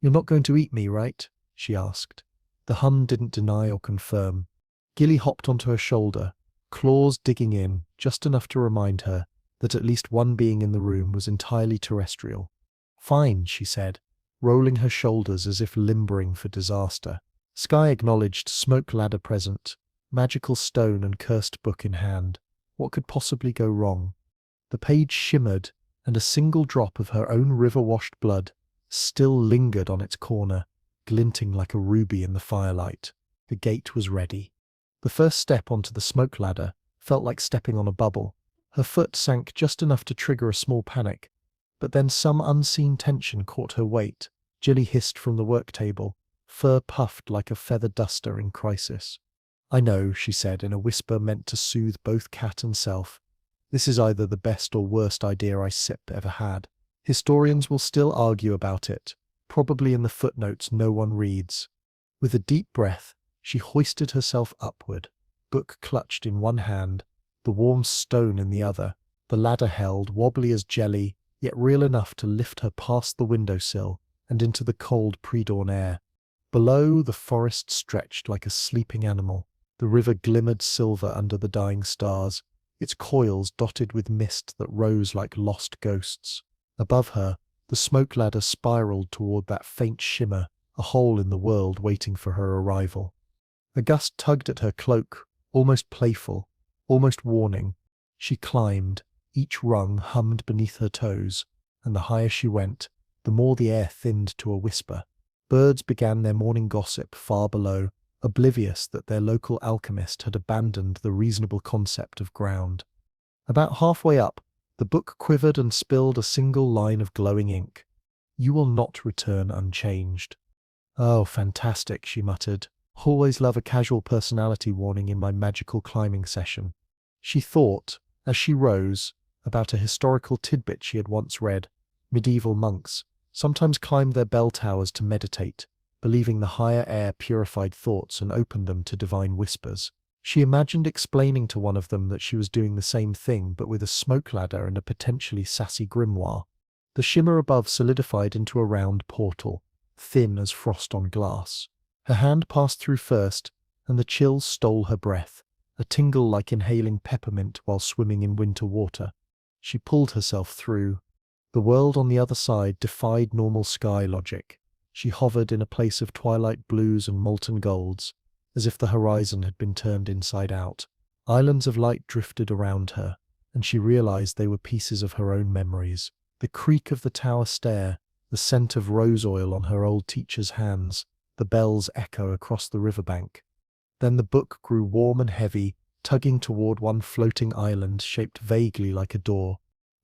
"You're not going to eat me, right?" she asked. The hum didn't deny or confirm. Gilly hopped onto her shoulder, claws digging in, just enough to remind her that at least one being in the room was entirely terrestrial. "Fine," she said, rolling her shoulders as if limbering for disaster. Sky acknowledged, smoke ladder present, magical stone and cursed book in hand. What could possibly go wrong? The page shimmered, and a single drop of her own river-washed blood still lingered on its corner, glinting like a ruby in the firelight. The gate was ready. The first step onto the smoke ladder felt like stepping on a bubble. Her foot sank just enough to trigger a small panic, but then some unseen tension caught her weight. Gilly hissed from the work table, fur puffed like a feather duster in crisis. "I know," she said in a whisper meant to soothe both cat and self. "This is either the best or worst idea I ever had. Historians will still argue about it, probably in the footnotes no one reads." With a deep breath, she hoisted herself upward, book clutched in one hand, the warm stone in the other, the ladder held, wobbly as jelly, yet real enough to lift her past the windowsill and into the cold pre-dawn air. Below, the forest stretched like a sleeping animal. The river glimmered silver under the dying stars, its coils dotted with mist that rose like lost ghosts. Above her, the smoke ladder spiraled toward that faint shimmer, a hole in the world waiting for her arrival. A gust tugged at her cloak, almost playful, almost warning. She climbed, each rung hummed beneath her toes, and the higher she went, the more the air thinned to a whisper. Birds began their morning gossip far below, oblivious that their local alchemist had abandoned the reasonable concept of ground. About halfway up, the book quivered and spilled a single line of glowing ink. "You will not return unchanged." "Oh, fantastic," she muttered. "Always love a casual personality warning in my magical climbing session." She thought, as she rose, about a historical tidbit she had once read. Medieval monks sometimes climbed their bell towers to meditate, believing the higher air purified thoughts and opened them to divine whispers. She imagined explaining to one of them that she was doing the same thing but with a smoke ladder and a potentially sassy grimoire. The shimmer above solidified into a round portal, thin as frost on glass. Her hand passed through first, and the chill stole her breath, a tingle like inhaling peppermint while swimming in winter water. She pulled herself through. The world on the other side defied normal sky logic. She hovered in a place of twilight blues and molten golds, as if the horizon had been turned inside out. Islands of light drifted around her, and she realized they were pieces of her own memories. The creak of the tower stair, the scent of rose oil on her old teacher's hands, the bell's echo across the riverbank. Then the book grew warm and heavy, tugging toward one floating island shaped vaguely like a door.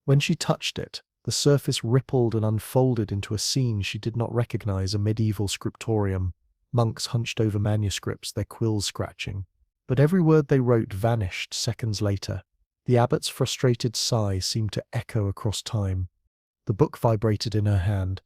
When she touched it, the surface rippled and unfolded into a scene she did not recognize, a medieval scriptorium, monks hunched over manuscripts, their quills scratching. But every word they wrote vanished seconds later. The abbot's frustrated sigh seemed to echo across time. The book vibrated in her hand.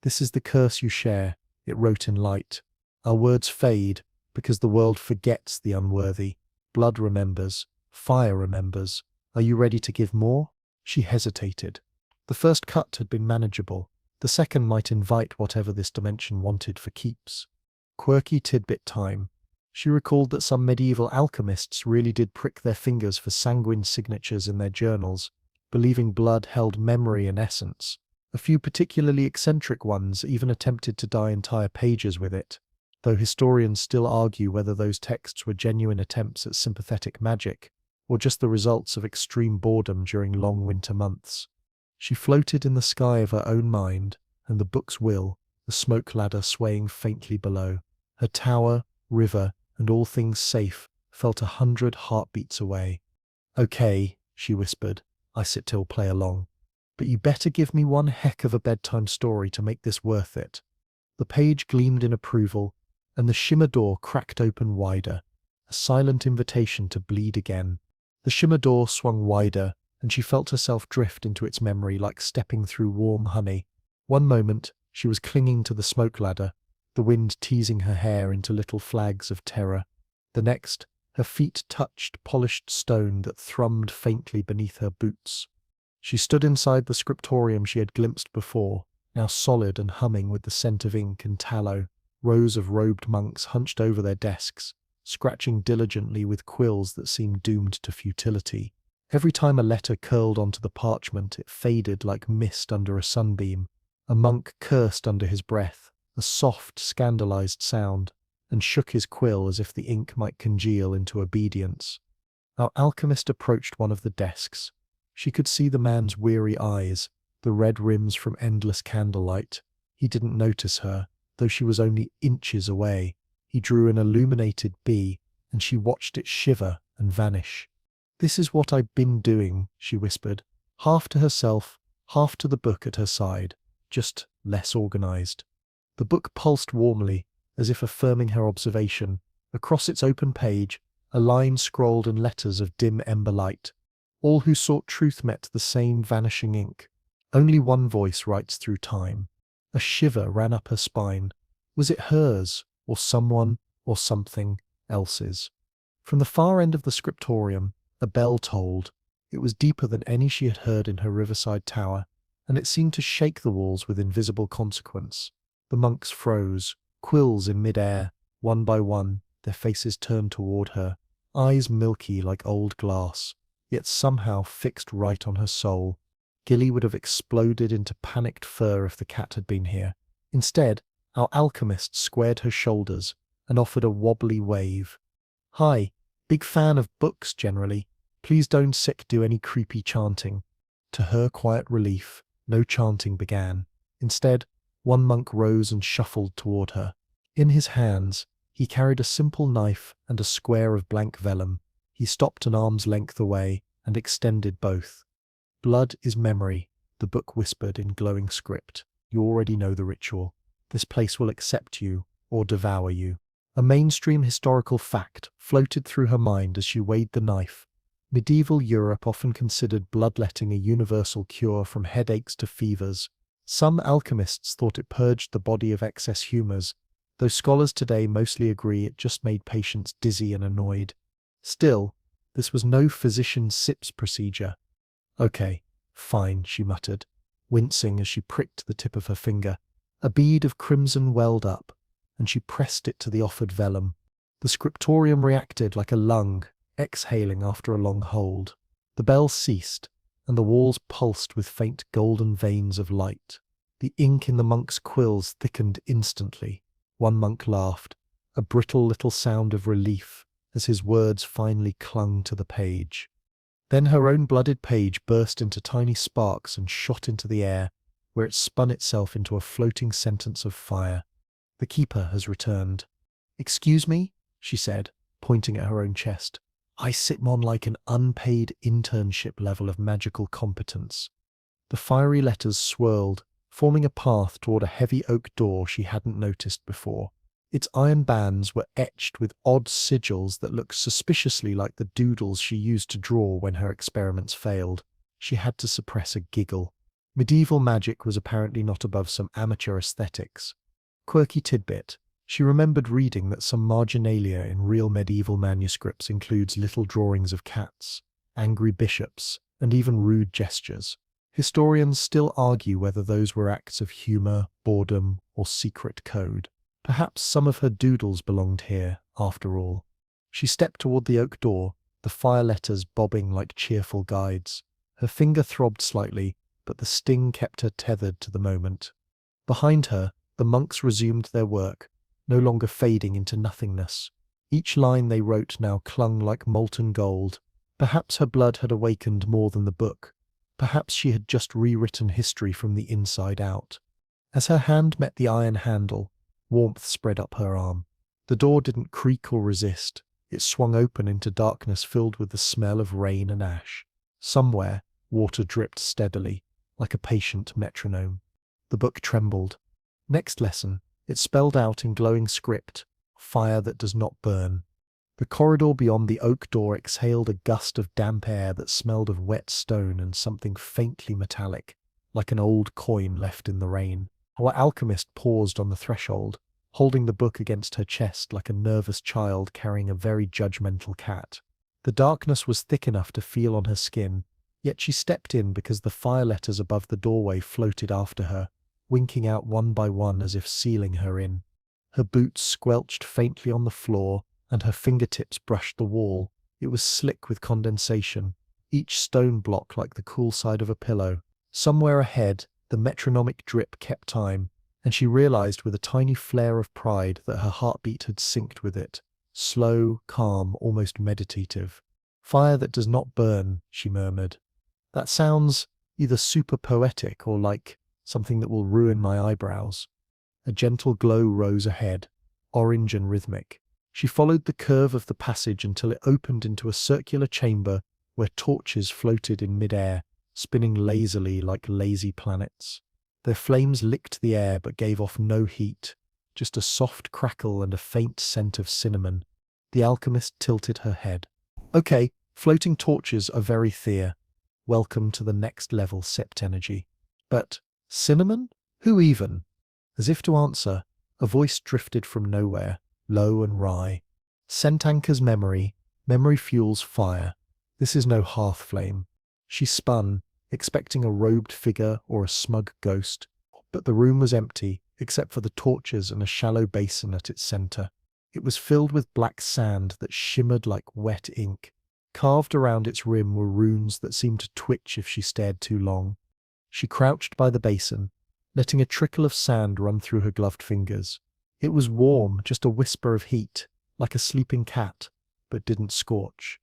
"This is the curse you share," it wrote in light. "Our words fade, because the world forgets the unworthy. Blood remembers. Fire remembers. Are you ready to give more?" She hesitated. The first cut had been manageable. The second might invite whatever this dimension wanted for keeps. Quirky tidbit time. She recalled that some medieval alchemists really did prick their fingers for sanguine signatures in their journals, believing blood held memory and essence. A few particularly eccentric ones even attempted to dye entire pages with it, though historians still argue whether those texts were genuine attempts at sympathetic magic, or just the results of extreme boredom during long winter months. She floated in the sky of her own mind, and the book's will, the smoke ladder swaying faintly below. Her tower, river, and all things safe felt 100 heartbeats away. "Okay," she whispered, "I sit till play along. But you better give me one heck of a bedtime story to make this worth it." The page gleamed in approval, and the shimmer door cracked open wider, a silent invitation to bleed again. The shimmer door swung wider, and she felt herself drift into its memory like stepping through warm honey. One moment, she was clinging to the smoke ladder, the wind teasing her hair into little flags of terror. The next, her feet touched polished stone that thrummed faintly beneath her boots. She stood inside the scriptorium she had glimpsed before, now solid and humming with the scent of ink and tallow. Rows of robed monks hunched over their desks, scratching diligently with quills that seemed doomed to futility. Every time a letter curled onto the parchment, it faded like mist under a sunbeam. A monk cursed under his breath, a soft, scandalized sound, and shook his quill as if the ink might congeal into obedience. Our alchemist approached one of the desks. She could see the man's weary eyes, the red rims from endless candlelight. He didn't notice her, though she was only inches away. He drew an illuminated bee, and she watched it shiver and vanish. "This is what I've been doing," she whispered, half to herself, half to the book at her side, just less organized. The book pulsed warmly, as if affirming her observation. Across its open page, a line scrolled in letters of dim ember light. "All who sought truth met the same vanishing ink. Only one voice writes through time." A shiver ran up her spine. Was it hers, or someone, or something else's? From the far end of the scriptorium, a bell tolled. It was deeper than any she had heard in her riverside tower, and it seemed to shake the walls with invisible consequence. The monks froze, quills in mid-air, one by one, their faces turned toward her, eyes milky like old glass, yet somehow fixed right on her soul. Gilly would have exploded into panicked fur if the cat had been here. Instead, our alchemist squared her shoulders and offered a wobbly wave. "Hi, big fan of books generally. Please don't do any creepy chanting." To her quiet relief, no chanting began. Instead, one monk rose and shuffled toward her. In his hands, he carried a simple knife and a square of blank vellum. He stopped an arm's length away and extended both. "Blood is memory," the book whispered in glowing script. "You already know the ritual. This place will accept you or devour you." A mainstream historical fact floated through her mind as she weighed the knife. Medieval Europe often considered bloodletting a universal cure from headaches to fevers. Some alchemists thought it purged the body of excess humors, though scholars today mostly agree it just made patients dizzy and annoyed. Still, this was no physician's SIPS procedure. "Okay, fine," she muttered, wincing as she pricked the tip of her finger. A bead of crimson welled up, and she pressed it to the offered vellum. The scriptorium reacted like a lung, exhaling after a long hold. The bell ceased, and the walls pulsed with faint golden veins of light. The ink in the monk's quills thickened instantly. One monk laughed, a brittle little sound of relief, as his words finally clung to the page. Then her own blooded page burst into tiny sparks and shot into the air, where it spun itself into a floating sentence of fire. The keeper has returned. "Excuse me," she said, pointing at her own chest. "I sit on like an unpaid internship level of magical competence." The fiery letters swirled, forming a path toward a heavy oak door she hadn't noticed before. Its iron bands were etched with odd sigils that looked suspiciously like the doodles she used to draw when her experiments failed. She had to suppress a giggle. Medieval magic was apparently not above some amateur aesthetics. Quirky tidbit. She remembered reading that some marginalia in real medieval manuscripts includes little drawings of cats, angry bishops, and even rude gestures. Historians still argue whether those were acts of humor, boredom, or secret code. Perhaps some of her doodles belonged here, after all. She stepped toward the oak door, the fire letters bobbing like cheerful guides. Her finger throbbed slightly, but the sting kept her tethered to the moment. Behind her, the monks resumed their work, no longer fading into nothingness. Each line they wrote now clung like molten gold. Perhaps her blood had awakened more than the book. Perhaps she had just rewritten history from the inside out. As her hand met the iron handle, warmth spread up her arm. The door didn't creak or resist. It swung open into darkness filled with the smell of rain and ash. Somewhere, water dripped steadily, like a patient metronome. The book trembled. Next lesson, it spelled out in glowing script, "Fire that does not burn." The corridor beyond the oak door exhaled a gust of damp air that smelled of wet stone and something faintly metallic, like an old coin left in the rain. Our alchemist paused on the threshold, holding the book against her chest like a nervous child carrying a very judgmental cat. The darkness was thick enough to feel on her skin, yet she stepped in because the fire letters above the doorway floated after her, winking out one by one as if sealing her in. Her boots squelched faintly on the floor, and her fingertips brushed the wall. It was slick with condensation, each stone block like the cool side of a pillow. Somewhere ahead, the metronomic drip kept time, and she realized with a tiny flare of pride that her heartbeat had synced with it. Slow, calm, almost meditative. "Fire that does not burn," she murmured. "That sounds either super poetic or like something that will ruin my eyebrows." A gentle glow rose ahead, orange and rhythmic. She followed the curve of the passage until it opened into a circular chamber where torches floated in midair, spinning lazily like lazy planets. Their flames licked the air but gave off no heat, just a soft crackle and a faint scent of cinnamon. The alchemist tilted her head. "Okay, floating torches are very Thea. Welcome to the next level sept energy. But cinnamon? Who even?" As if to answer, a voice drifted from nowhere, low and wry. "Sentanka's memory. Memory fuels fire. This is no hearth flame." She spun, expecting a robed figure or a smug ghost, but the room was empty, except for the torches and a shallow basin at its center. It was filled with black sand that shimmered like wet ink. Carved around its rim were runes that seemed to twitch if she stared too long. She crouched by the basin, letting a trickle of sand run through her gloved fingers. It was warm, just a whisper of heat, like a sleeping cat, but didn't scorch.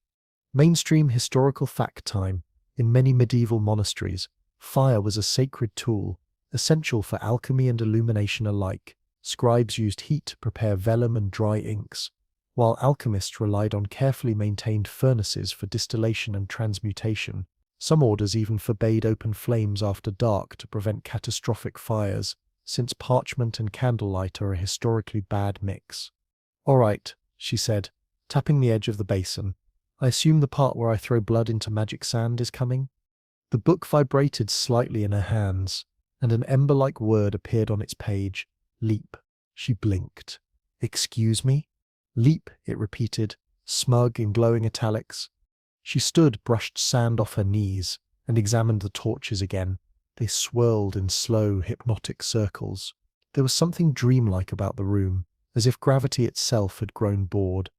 Mainstream historical fact time. In many medieval monasteries, fire was a sacred tool, essential for alchemy and illumination alike. Scribes used heat to prepare vellum and dry inks, while alchemists relied on carefully maintained furnaces for distillation and transmutation. Some orders even forbade open flames after dark to prevent catastrophic fires, since parchment and candlelight are a historically bad mix. "All right," she said, tapping the edge of the basin. "I assume the part where I throw blood into magic sand is coming?" The book vibrated slightly in her hands, and an ember-like word appeared on its page. "Leap." She blinked. "Excuse me?" "Leap," it repeated, smug in glowing italics. She stood, brushed sand off her knees, and examined the torches again. They swirled in slow, hypnotic circles. There was something dreamlike about the room, as if gravity itself had grown bored.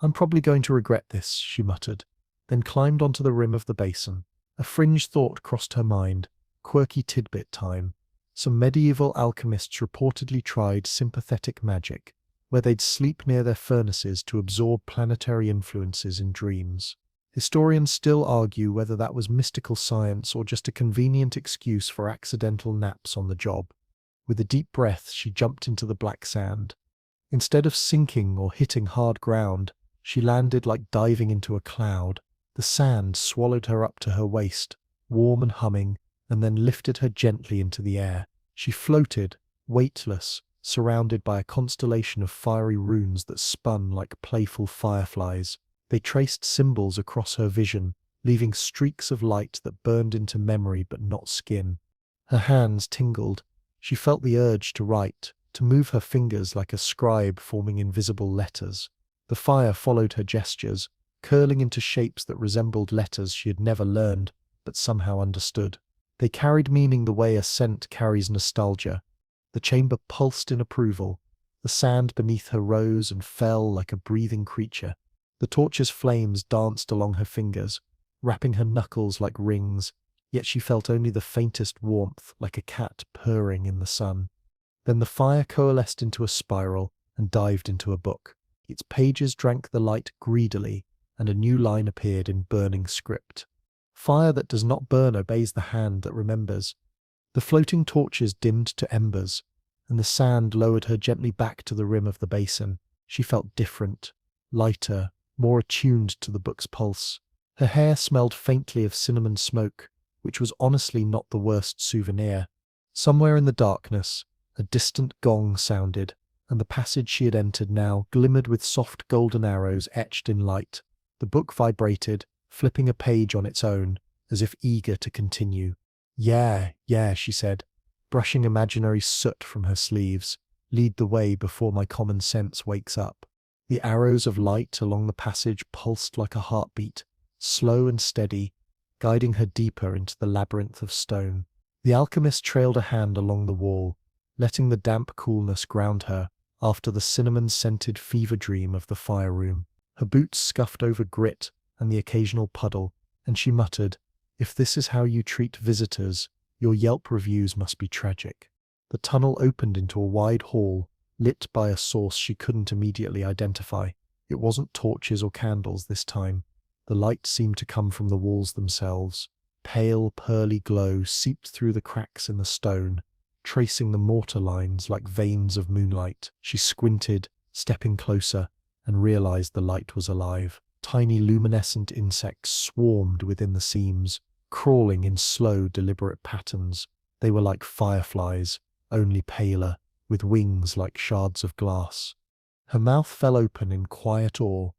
"I'm probably going to regret this," she muttered, then climbed onto the rim of the basin. A fringe thought crossed her mind. Quirky tidbit time. Some medieval alchemists reportedly tried sympathetic magic, where they'd sleep near their furnaces to absorb planetary influences in dreams. Historians still argue whether that was mystical science or just a convenient excuse for accidental naps on the job. With a deep breath, she jumped into the black sand. Instead of sinking or hitting hard ground, she landed like diving into a cloud. The sand swallowed her up to her waist, warm and humming, and then lifted her gently into the air. She floated, weightless, surrounded by a constellation of fiery runes that spun like playful fireflies. They traced symbols across her vision, leaving streaks of light that burned into memory but not skin. Her hands tingled. She felt the urge to write, to move her fingers like a scribe forming invisible letters. The fire followed her gestures, curling into shapes that resembled letters she had never learned, but somehow understood. They carried meaning the way a scent carries nostalgia. The chamber pulsed in approval. The sand beneath her rose and fell like a breathing creature. The torch's flames danced along her fingers, wrapping her knuckles like rings, yet she felt only the faintest warmth, like a cat purring in the sun. Then the fire coalesced into a spiral and dived into a book. Its pages drank the light greedily, and a new line appeared in burning script. Fire that does not burn obeys the hand that remembers. The floating torches dimmed to embers, and the sand lowered her gently back to the rim of the basin. She felt different, lighter, more attuned to the book's pulse. Her hair smelled faintly of cinnamon smoke, which was honestly not the worst souvenir. Somewhere in the darkness, a distant gong sounded, and the passage she had entered now glimmered with soft golden arrows etched in light. The book vibrated, flipping a page on its own, as if eager to continue. Yeah, she said, brushing imaginary soot from her sleeves. Lead the way before my common sense wakes up. The arrows of light along the passage pulsed like a heartbeat, slow and steady, guiding her deeper into the labyrinth of stone. The alchemist trailed a hand along the wall, letting the damp coolness ground her after the cinnamon-scented fever dream of the fire room. Her boots scuffed over grit and the occasional puddle, and she muttered, "If this is how you treat visitors, your Yelp reviews must be tragic." The tunnel opened into a wide hall, lit by a source she couldn't immediately identify. It wasn't torches or candles this time. The light seemed to come from the walls themselves. Pale, pearly glow seeped through the cracks in the stone, tracing the mortar lines like veins of moonlight. She squinted, stepping closer, and realized the light was alive. Tiny luminescent insects swarmed within the seams, crawling in slow, deliberate patterns. They were like fireflies, only paler, with wings like shards of glass. Her mouth fell open in quiet awe.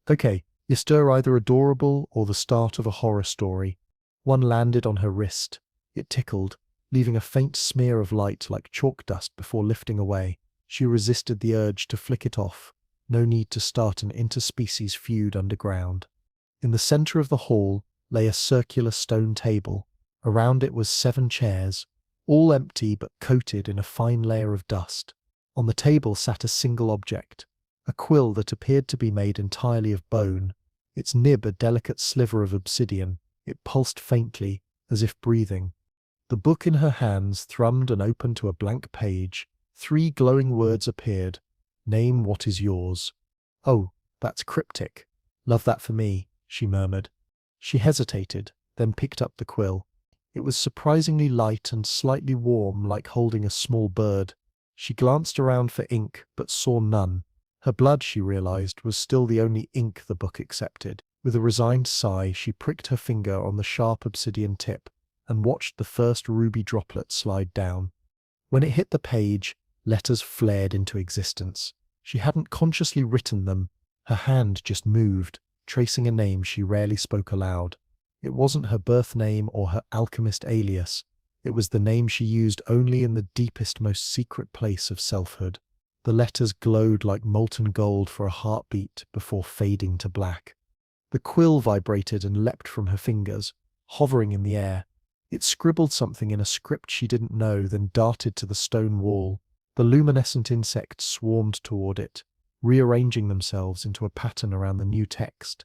"Okay, you stir either adorable or the start of a horror story." One landed on her wrist. It tickled, leaving a faint smear of light like chalk dust before lifting away. She resisted the urge to flick it off. No need to start an interspecies feud underground. In the center of the hall lay a circular stone table. Around it was 7 chairs, all empty but coated in a fine layer of dust. On the table sat a single object, a quill that appeared to be made entirely of bone, its nib a delicate sliver of obsidian. It pulsed faintly, as if breathing. The book in her hands thrummed and opened to a blank page. 3 glowing words appeared. "Name what is yours." "Oh, that's cryptic. Love that for me," she murmured. She hesitated, then picked up the quill. It was surprisingly light and slightly warm, like holding a small bird. She glanced around for ink, but saw none. Her blood, she realized, was still the only ink the book accepted. With a resigned sigh, she pricked her finger on the sharp obsidian tip and watched the first ruby droplet slide down. When it hit the page, letters flared into existence. She hadn't consciously written them. Her hand just moved, tracing a name she rarely spoke aloud. It wasn't her birth name or her alchemist alias. It was the name she used only in the deepest, most secret place of selfhood. The letters glowed like molten gold for a heartbeat before fading to black. The quill vibrated and leapt from her fingers, hovering in the air. It scribbled something in a script she didn't know, then darted to the stone wall. The luminescent insects swarmed toward it, rearranging themselves into a pattern around the new text.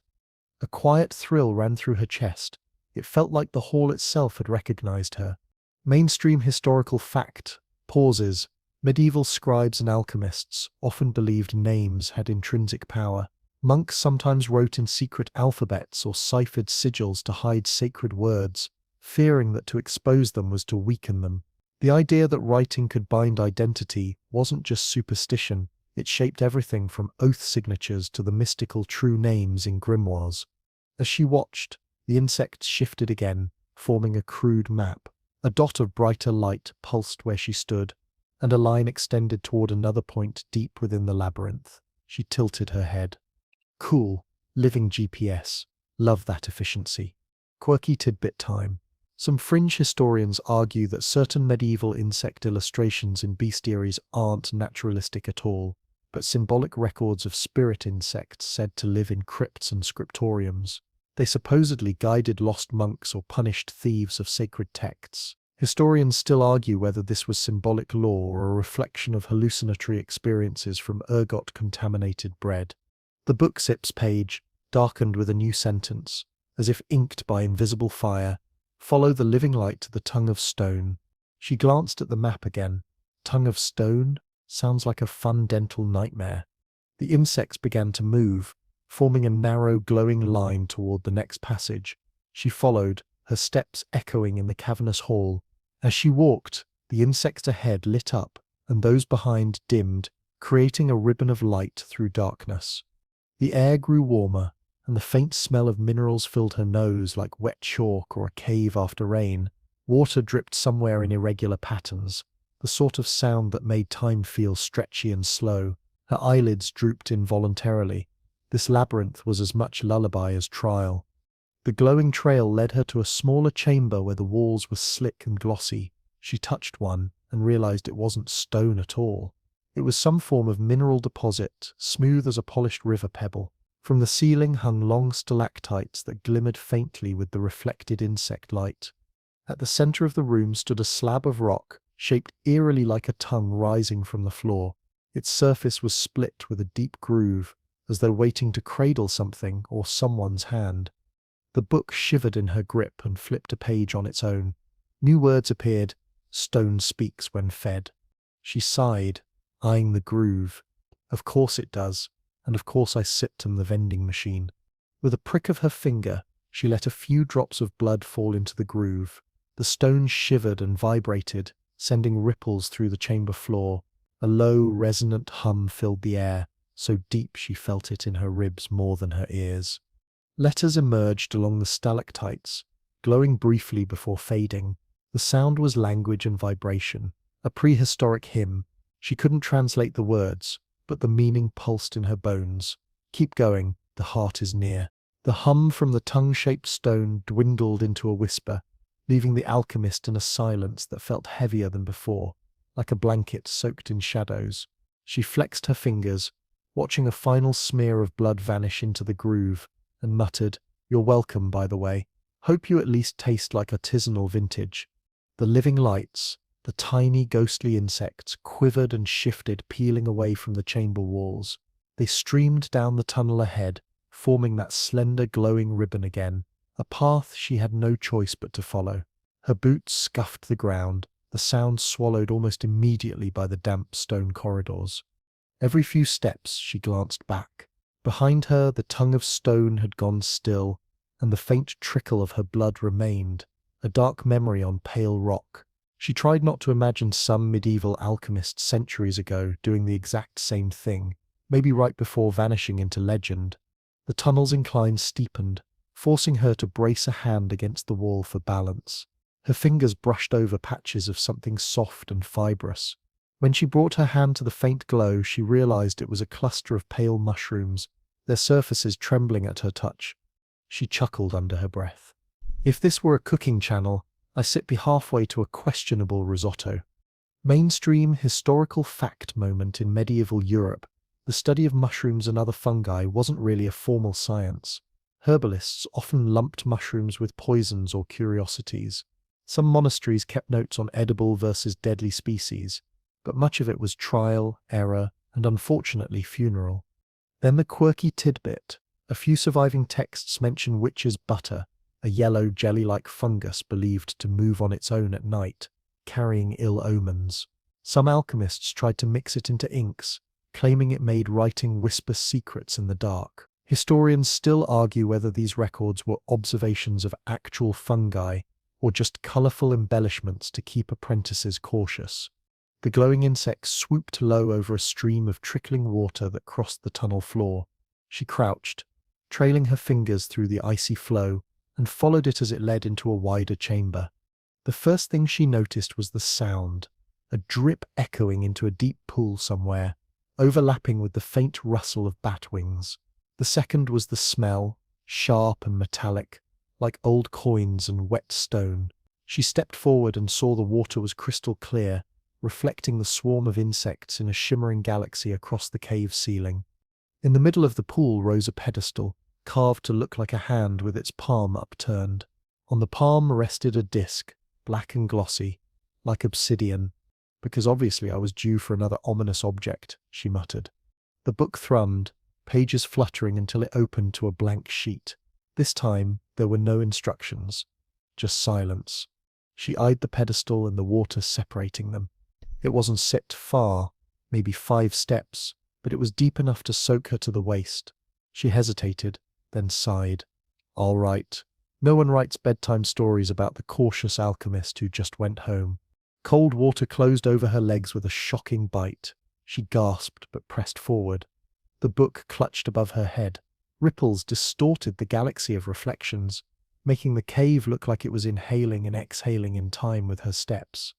A quiet thrill ran through her chest. It felt like the hall itself had recognized her. Mainstream historical fact. Pauses. Medieval scribes and alchemists often believed names had intrinsic power. Monks sometimes wrote in secret alphabets or ciphered sigils to hide sacred words, fearing that to expose them was to weaken them. The idea that writing could bind identity wasn't just superstition, it shaped everything from oath signatures to the mystical true names in grimoires. As she watched, the insects shifted again, forming a crude map. A dot of brighter light pulsed where she stood, and a line extended toward another point deep within the labyrinth. She tilted her head. Cool. Living GPS. Love that efficiency. Quirky tidbit time. Some fringe historians argue that certain medieval insect illustrations in bestiaries aren't naturalistic at all, but symbolic records of spirit insects said to live in crypts and scriptoriums. They supposedly guided lost monks or punished thieves of sacred texts. Historians still argue whether this was symbolic lore or a reflection of hallucinatory experiences from ergot-contaminated bread. The book zips page, darkened with a new sentence, as if inked by invisible fire. Follow the living light to the tongue of stone. She glanced at the map again. Tongue of stone? Sounds like a fun dental nightmare. The insects began to move, forming a narrow, glowing line toward the next passage. She followed, her steps echoing in the cavernous hall. As she walked, the insects ahead lit up, and those behind dimmed, creating a ribbon of light through darkness. The air grew warmer, and the faint smell of minerals filled her nose like wet chalk or a cave after rain. Water dripped somewhere in irregular patterns, the sort of sound that made time feel stretchy and slow. Her eyelids drooped involuntarily. This labyrinth was as much lullaby as trial. The glowing trail led her to a smaller chamber where the walls were slick and glossy. She touched one and realized it wasn't stone at all. It was some form of mineral deposit, smooth as a polished river pebble. From the ceiling hung long stalactites that glimmered faintly with the reflected insect light. At the center of the room stood a slab of rock, shaped eerily like a tongue rising from the floor. Its surface was split with a deep groove, as though waiting to cradle something or someone's hand. The book shivered in her grip and flipped a page on its own. New words appeared. Stone speaks when fed. She sighed, eyeing the groove. Of course it does, and of course I sipped in the vending machine. With a prick of her finger, she let a few drops of blood fall into the groove. The stone shivered and vibrated, sending ripples through the chamber floor. A low, resonant hum filled the air, so deep she felt it in her ribs more than her ears. Letters emerged along the stalactites, glowing briefly before fading. The sound was language and vibration, a prehistoric hymn. She couldn't translate the words, but the meaning pulsed in her bones. Keep going, the heart is near. The hum from the tongue-shaped stone dwindled into a whisper, leaving the alchemist in a silence that felt heavier than before, like a blanket soaked in shadows. She flexed her fingers, watching a final smear of blood vanish into the groove, and muttered, "You're welcome, by the way. Hope you at least taste like artisanal vintage." The living lights, the tiny ghostly insects, quivered and shifted, peeling away from the chamber walls. They streamed down the tunnel ahead, forming that slender glowing ribbon again, a path she had no choice but to follow. Her boots scuffed the ground, the sound swallowed almost immediately by the damp stone corridors. Every few steps she glanced back. Behind her the tongue of stone had gone still, and the faint trickle of her blood remained, a dark memory on pale rock. She tried not to imagine some medieval alchemist centuries ago doing the exact same thing, maybe right before vanishing into legend. The tunnel's incline steepened, forcing her to brace a hand against the wall for balance. Her fingers brushed over patches of something soft and fibrous. When she brought her hand to the faint glow, she realized it was a cluster of pale mushrooms, their surfaces trembling at her touch. She chuckled under her breath. If this were a cooking channel, I sit be halfway to a questionable risotto. Mainstream historical fact moment in medieval Europe. The study of mushrooms and other fungi wasn't really a formal science. Herbalists often lumped mushrooms with poisons or curiosities. Some monasteries kept notes on edible versus deadly species, but much of it was trial, error, and unfortunately funeral. Then the quirky tidbit. A few surviving texts mention witch's butter, a yellow jelly-like fungus believed to move on its own at night, carrying ill omens. Some alchemists tried to mix it into inks, claiming it made writing whisper secrets in the dark. Historians still argue whether these records were observations of actual fungi or just colourful embellishments to keep apprentices cautious. The glowing insect swooped low over a stream of trickling water that crossed the tunnel floor. She crouched, trailing her fingers through the icy flow, and followed it as it led into a wider chamber. The first thing she noticed was the sound, a drip echoing into a deep pool somewhere, overlapping with the faint rustle of bat wings. The second was the smell, sharp and metallic, like old coins and wet stone. She stepped forward and saw the water was crystal clear, reflecting the swarm of insects in a shimmering galaxy across the cave ceiling. In the middle of the pool rose a pedestal, carved to look like a hand with its palm upturned. On the palm rested a disc, black and glossy, like obsidian. Because obviously I was due for another ominous object, she muttered. The book thrummed, pages fluttering until it opened to a blank sheet. This time there were no instructions, just silence. She eyed the pedestal and the water separating them. It wasn't set far, maybe 5 steps, but it was deep enough to soak her to the waist. She hesitated, then sighed. All right. No one writes bedtime stories about the cautious alchemist who just went home. Cold water closed over her legs with a shocking bite. She gasped but pressed forward. The book clutched above her head. Ripples distorted the galaxy of reflections, making the cave look like it was inhaling and exhaling in time with her steps.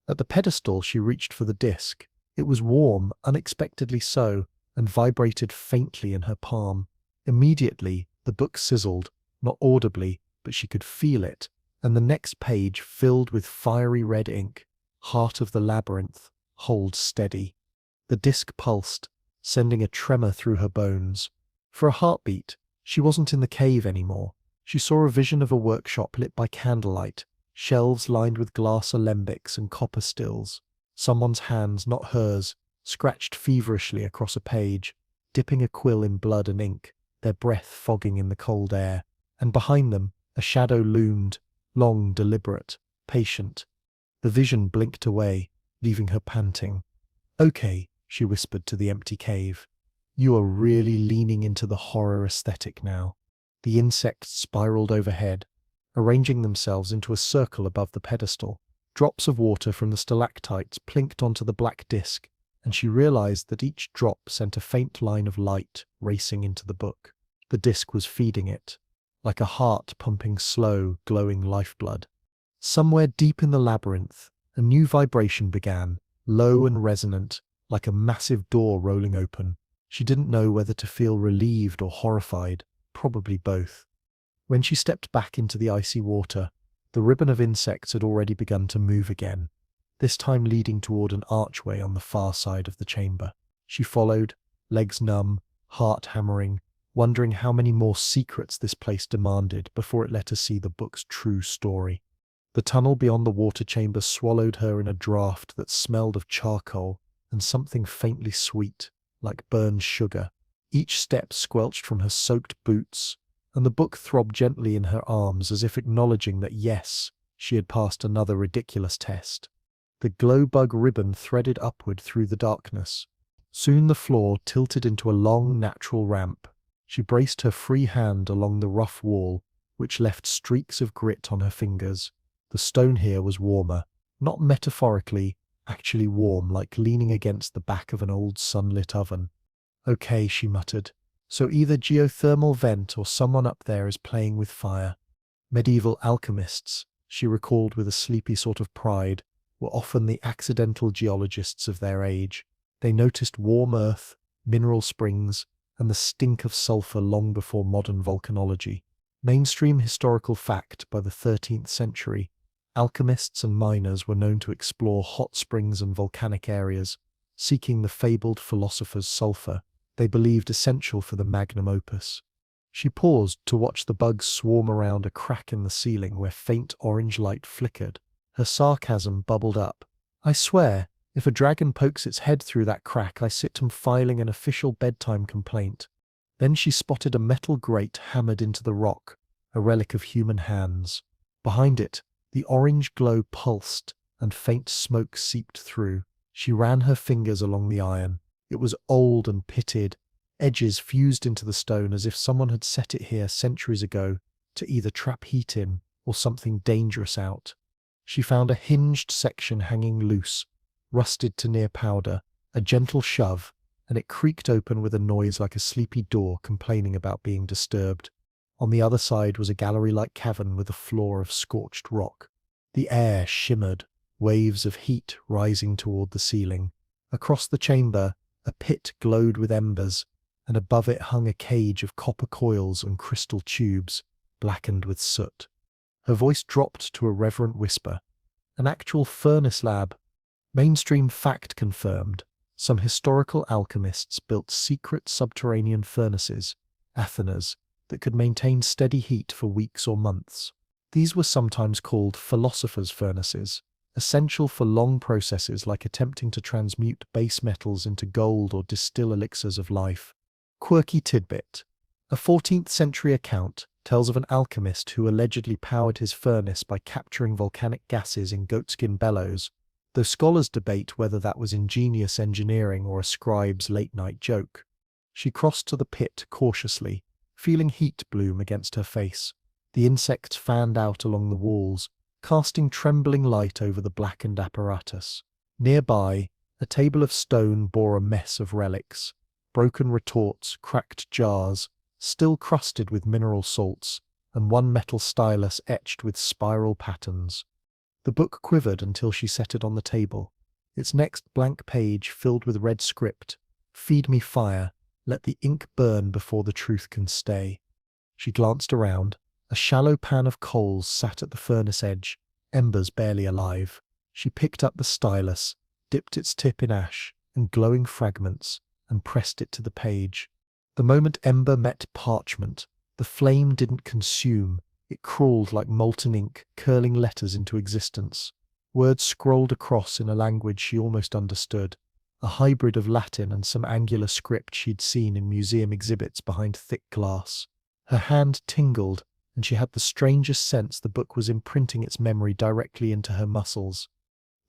At the pedestal she reached for the disc. It was warm, unexpectedly so, and vibrated faintly in her palm. Immediately, the book sizzled, not audibly, but she could feel it, and the next page filled with fiery red ink. Heart of the labyrinth, hold steady. The disc pulsed, sending a tremor through her bones. For a heartbeat, she wasn't in the cave anymore. She saw a vision of a workshop lit by candlelight, shelves lined with glass alembics and copper stills. Someone's hands, not hers, scratched feverishly across a page, dipping a quill in blood and ink, their breath fogging in the cold air. And behind them, a shadow loomed, long, deliberate, patient. The vision blinked away, leaving her panting. Okay, she whispered to the empty cave. You are really leaning into the horror aesthetic now. The insects spiraled overhead, arranging themselves into a circle above the pedestal. Drops of water from the stalactites plinked onto the black disc, and she realized that each drop sent a faint line of light racing into the book. The disc was feeding it, like a heart pumping slow, glowing lifeblood. Somewhere deep in the labyrinth, a new vibration began, low and resonant, like a massive door rolling open. She didn't know whether to feel relieved or horrified, probably both. When she stepped back into the icy water, the ribbon of insects had already begun to move again, this time leading toward an archway on the far side of the chamber. She followed, legs numb, heart hammering, wondering how many more secrets this place demanded before it let her see the book's true story. The tunnel beyond the water chamber swallowed her in a draught that smelled of charcoal and something faintly sweet, like burned sugar. Each step squelched from her soaked boots, and the book throbbed gently in her arms as if acknowledging that yes, she had passed another ridiculous test. The glow-bug ribbon threaded upward through the darkness. Soon the floor tilted into a long, natural ramp. She braced her free hand along the rough wall, which left streaks of grit on her fingers. The stone here was warmer, not metaphorically, actually warm, like leaning against the back of an old sunlit oven. Okay, she muttered. So either geothermal vent or someone up there is playing with fire. Medieval alchemists, she recalled with a sleepy sort of pride, were often the accidental geologists of their age. They noticed warm earth, mineral springs, and the stink of sulfur long before modern volcanology. Mainstream historical fact by the 13th century, alchemists and miners were known to explore hot springs and volcanic areas, seeking the fabled philosopher's sulfur, they believed essential for the magnum opus. She paused to watch the bugs swarm around a crack in the ceiling where faint orange light flickered. Her sarcasm bubbled up. I swear, if a dragon pokes its head through that crack, I sit him filing an official bedtime complaint. Then she spotted a metal grate hammered into the rock, a relic of human hands. Behind it, the orange glow pulsed, and faint smoke seeped through. She ran her fingers along the iron. It was old and pitted, edges fused into the stone as if someone had set it here centuries ago to either trap heat in or something dangerous out. She found a hinged section hanging loose, rusted to near powder, a gentle shove, and it creaked open with a noise like a sleepy door complaining about being disturbed. On the other side was a gallery-like cavern with a floor of scorched rock. The air shimmered, waves of heat rising toward the ceiling. Across the chamber, a pit glowed with embers, and above it hung a cage of copper coils and crystal tubes, blackened with soot. Her voice dropped to a reverent whisper. An actual furnace lab. Mainstream fact confirmed. Some historical alchemists built secret subterranean furnaces, Athenas, that could maintain steady heat for weeks or months. These were sometimes called philosopher's furnaces, essential for long processes like attempting to transmute base metals into gold or distill elixirs of life. Quirky tidbit. A 14th century account tells of an alchemist who allegedly powered his furnace by capturing volcanic gases in goatskin bellows, though scholars debate whether that was ingenious engineering or a scribe's late-night joke. She crossed to the pit cautiously, feeling heat bloom against her face. The insects fanned out along the walls, casting trembling light over the blackened apparatus. Nearby, a table of stone bore a mess of relics, broken retorts, cracked jars, still crusted with mineral salts, and one metal stylus etched with spiral patterns. The book quivered until she set it on the table, its next blank page filled with red script. "Feed me fire, let the ink burn before the truth can stay." She glanced around. A shallow pan of coals sat at the furnace edge, embers barely alive. She picked up the stylus, dipped its tip in ash and glowing fragments, and pressed it to the page. The moment ember met parchment, the flame didn't consume. It crawled like molten ink, curling letters into existence. Words scrolled across in a language she almost understood, a hybrid of Latin and some angular script she'd seen in museum exhibits behind thick glass. Her hand tingled, and she had the strangest sense the book was imprinting its memory directly into her muscles.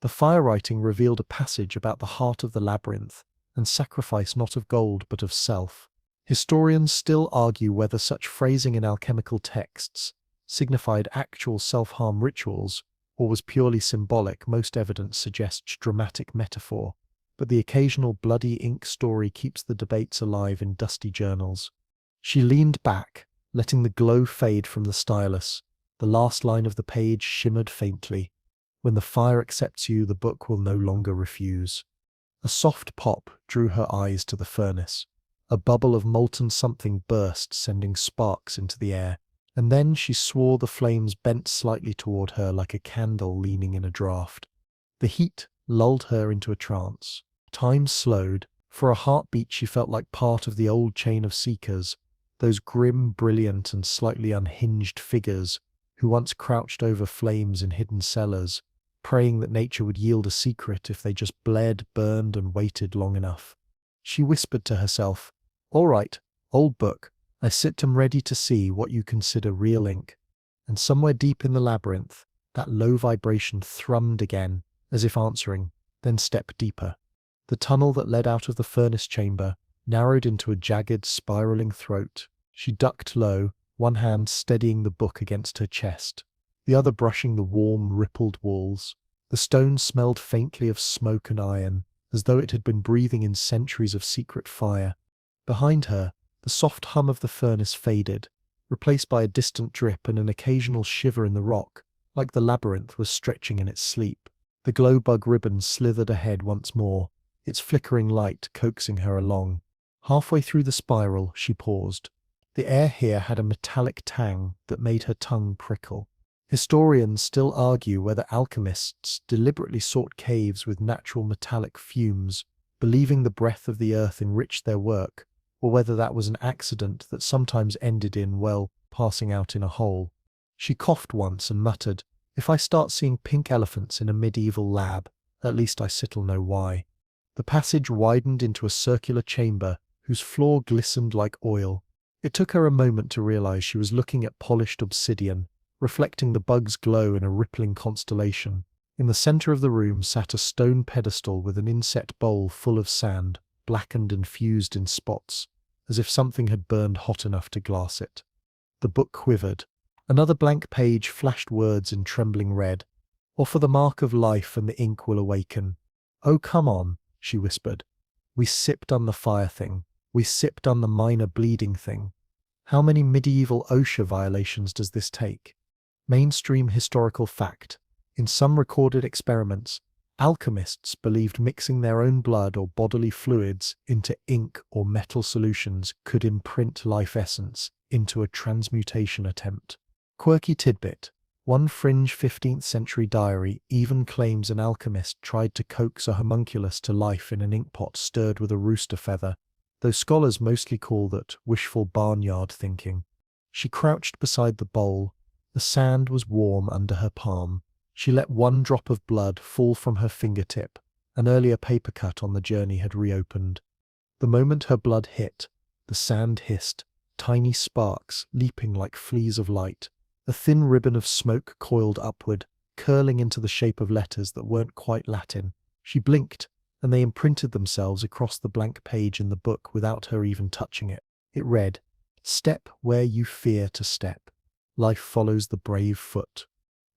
The firewriting revealed a passage about the heart of the labyrinth, and sacrifice not of gold but of self. Historians still argue whether such phrasing in alchemical texts signified actual self-harm rituals, or was purely symbolic. Most evidence suggests dramatic metaphor, but the occasional bloody ink story keeps the debates alive in dusty journals. She leaned back, letting the glow fade from the stylus. The last line of the page shimmered faintly. "When the fire accepts you, the book will no longer refuse." A soft pop drew her eyes to the furnace. A bubble of molten something burst, sending sparks into the air. And then she swore the flames bent slightly toward her like a candle leaning in a draught. The heat lulled her into a trance. Time slowed. For a heartbeat she felt like part of the old chain of seekers, those grim, brilliant, and slightly unhinged figures who once crouched over flames in hidden cellars, praying that nature would yield a secret if they just bled, burned, and waited long enough. She whispered to herself, "All right, old book, I sit am ready to see what you consider real ink." And somewhere deep in the labyrinth, that low vibration thrummed again, as if answering, then stepped deeper. The tunnel that led out of the furnace chamber narrowed into a jagged, spiraling throat. She ducked low, one hand steadying the book against her chest, the other brushing the warm, rippled walls. The stone smelled faintly of smoke and iron, as though it had been breathing in centuries of secret fire. Behind her, the soft hum of the furnace faded, replaced by a distant drip and an occasional shiver in the rock, like the labyrinth was stretching in its sleep. The glowbug ribbon slithered ahead once more, its flickering light coaxing her along. Halfway through the spiral, she paused. The air here had a metallic tang that made her tongue prickle. Historians still argue whether alchemists deliberately sought caves with natural metallic fumes, believing the breath of the earth enriched their work, or whether that was an accident that sometimes ended in, well, passing out in a hole. She coughed once and muttered, "If I start seeing pink elephants in a medieval lab, at least I sit'll know why." The passage widened into a circular chamber whose floor glistened like oil. It took her a moment to realize she was looking at polished obsidian, reflecting the bug's glow in a rippling constellation. In the center of the room sat a stone pedestal with an inset bowl full of sand, blackened and fused in spots. as if something had burned hot enough to glass it. The book quivered. Another blank page flashed words in trembling red. "Or for the mark of life and the ink will awaken." "Oh, come on," she whispered. "We sipped on the fire thing. We sipped on the minor bleeding thing. How many medieval OSHA violations does this take?" Mainstream historical fact. In some recorded experiments, alchemists believed mixing their own blood or bodily fluids into ink or metal solutions could imprint life essence into a transmutation attempt. Quirky tidbit. One fringe 15th century diary even claims an alchemist tried to coax a homunculus to life in an inkpot stirred with a rooster feather, though scholars mostly call that wishful barnyard thinking. She crouched beside the bowl. The sand was warm under her palm. She let one drop of blood fall from her fingertip. An earlier paper cut on the journey had reopened. The moment her blood hit, the sand hissed, tiny sparks leaping like fleas of light. A thin ribbon of smoke coiled upward, curling into the shape of letters that weren't quite Latin. She blinked, and they imprinted themselves across the blank page in the book without her even touching it. It read, "Step where you fear to step. Life follows the brave foot."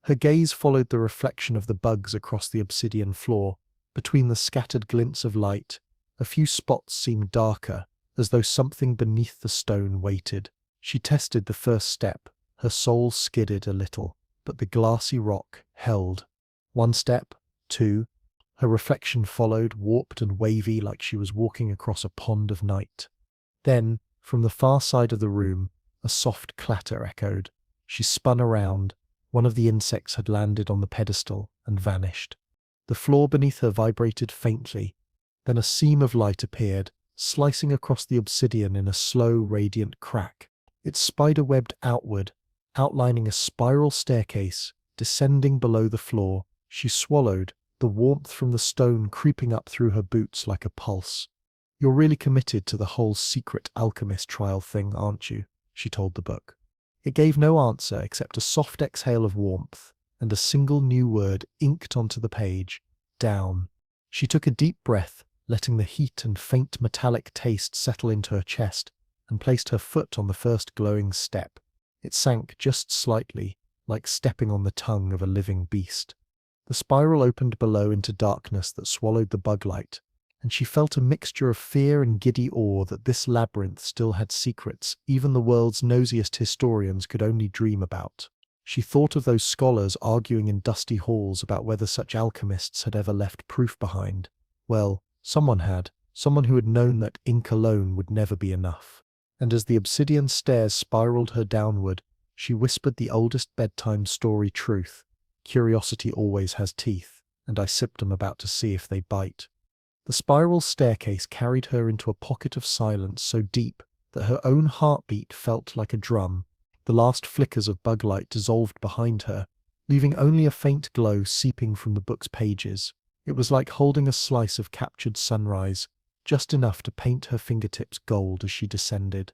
Her gaze followed the reflection of the bugs across the obsidian floor. Between the scattered glints of light, a few spots seemed darker, as though something beneath the stone waited. She tested the first step. Her soul skidded a little, but the glassy rock held. One step, two. Her reflection followed, warped and wavy like she was walking across a pond of night. Then, from the far side of the room, a soft clatter echoed. She spun around. One of the insects had landed on the pedestal and vanished. The floor beneath her vibrated faintly. Then a seam of light appeared, slicing across the obsidian in a slow, radiant crack. It spider-webbed outward, outlining a spiral staircase, descending below the floor. She swallowed, the warmth from the stone creeping up through her boots like a pulse. "You're really committed to the whole secret alchemist trial thing, aren't you?" she told the book. It gave no answer except a soft exhale of warmth and a single new word inked onto the page, down. She took a deep breath, letting the heat and faint metallic taste settle into her chest, and placed her foot on the first glowing step. It sank just slightly, like stepping on the tongue of a living beast. The spiral opened below into darkness that swallowed the bug light, and she felt a mixture of fear and giddy awe that this labyrinth still had secrets even the world's nosiest historians could only dream about. She thought of those scholars arguing in dusty halls about whether such alchemists had ever left proof behind. Well, someone had, someone who had known that ink alone would never be enough. And as the obsidian stairs spiraled her downward, she whispered the oldest bedtime story truth. Curiosity always has teeth, and I sipped them about to see if they bite. The spiral staircase carried her into a pocket of silence so deep that her own heartbeat felt like a drum. The last flickers of bug light dissolved behind her, leaving only a faint glow seeping from the book's pages. It was like holding a slice of captured sunrise, just enough to paint her fingertips gold as she descended.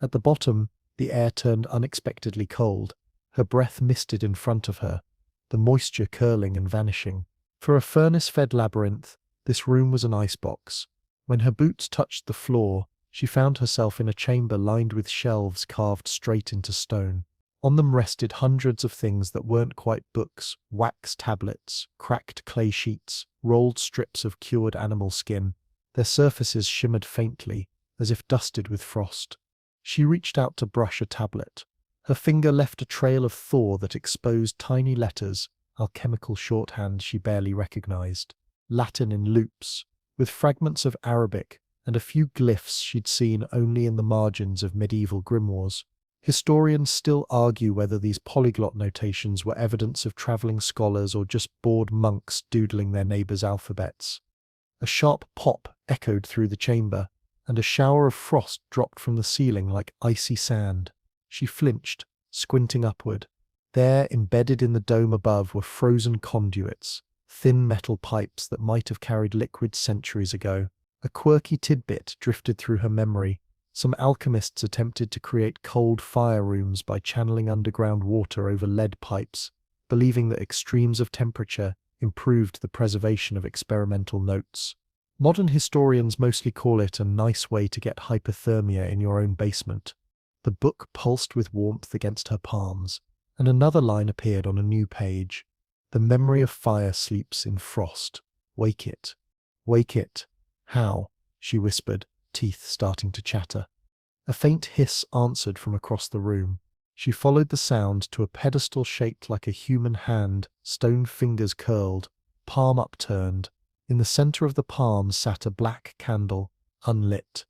At the bottom, the air turned unexpectedly cold. Her breath misted in front of her, the moisture curling and vanishing. For a furnace-fed labyrinth, this room was an icebox. When her boots touched the floor, she found herself in a chamber lined with shelves carved straight into stone. On them rested hundreds of things that weren't quite books: wax tablets, cracked clay sheets, rolled strips of cured animal skin. Their surfaces shimmered faintly, as if dusted with frost. She reached out to brush a tablet. Her finger left a trail of thaw that exposed tiny letters, alchemical shorthand she barely recognized. Latin in loops, with fragments of Arabic and a few glyphs she'd seen only in the margins of medieval grimoires. Historians still argue whether these polyglot notations were evidence of traveling scholars or just bored monks doodling their neighbors' alphabets. A sharp pop echoed through the chamber, and a shower of frost dropped from the ceiling like icy sand. She flinched, squinting upward. There, embedded in the dome above, were frozen conduits, thin metal pipes that might have carried liquid centuries ago. A quirky tidbit drifted through her memory. Some alchemists attempted to create cold fire rooms by channeling underground water over lead pipes, believing that extremes of temperature improved the preservation of experimental notes. Modern historians mostly call it a nice way to get hypothermia in your own basement. The book pulsed with warmth against her palms, and another line appeared on a new page. The memory of fire sleeps in frost. Wake it. Wake it. How? She whispered, teeth starting to chatter. A faint hiss answered from across the room. She followed the sound to a pedestal shaped like a human hand, stone fingers curled, palm upturned. In the center of the palm sat a black candle, unlit.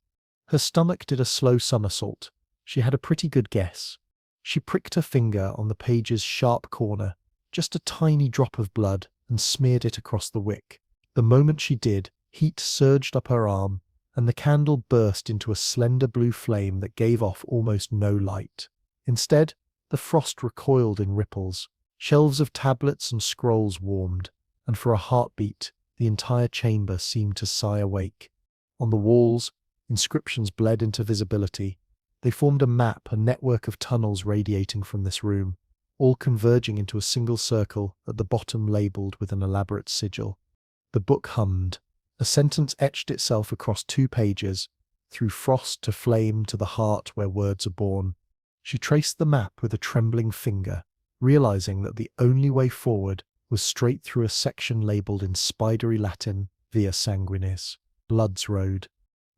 Her stomach did a slow somersault. She had a pretty good guess. She pricked her finger on the page's sharp corner, just a tiny drop of blood, and smeared it across the wick. The moment she did, heat surged up her arm, and the candle burst into a slender blue flame that gave off almost no light. Instead, the frost recoiled in ripples. Shelves of tablets and scrolls warmed, and for a heartbeat, the entire chamber seemed to sigh awake. On the walls, inscriptions bled into visibility. They formed a map, a network of tunnels radiating from this room, all converging into a single circle at the bottom labeled with an elaborate sigil. The book hummed. A sentence etched itself across 2 pages, through frost to flame to the heart where words are born. She traced the map with a trembling finger, realizing that the only way forward was straight through a section labeled in spidery Latin, Via Sanguinis, Blood's Road.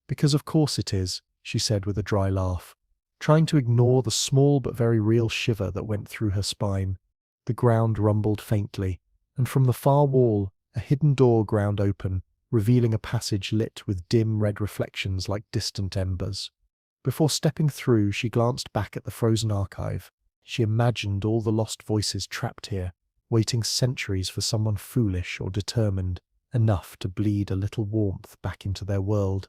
Because of course it is, she said with a dry laugh, trying to ignore the small but very real shiver that went through her spine. The ground rumbled faintly, and from the far wall, a hidden door ground open, revealing a passage lit with dim red reflections like distant embers. Before stepping through, she glanced back at the frozen archive. She imagined all the lost voices trapped here, waiting centuries for someone foolish or determined enough to bleed a little warmth back into their world.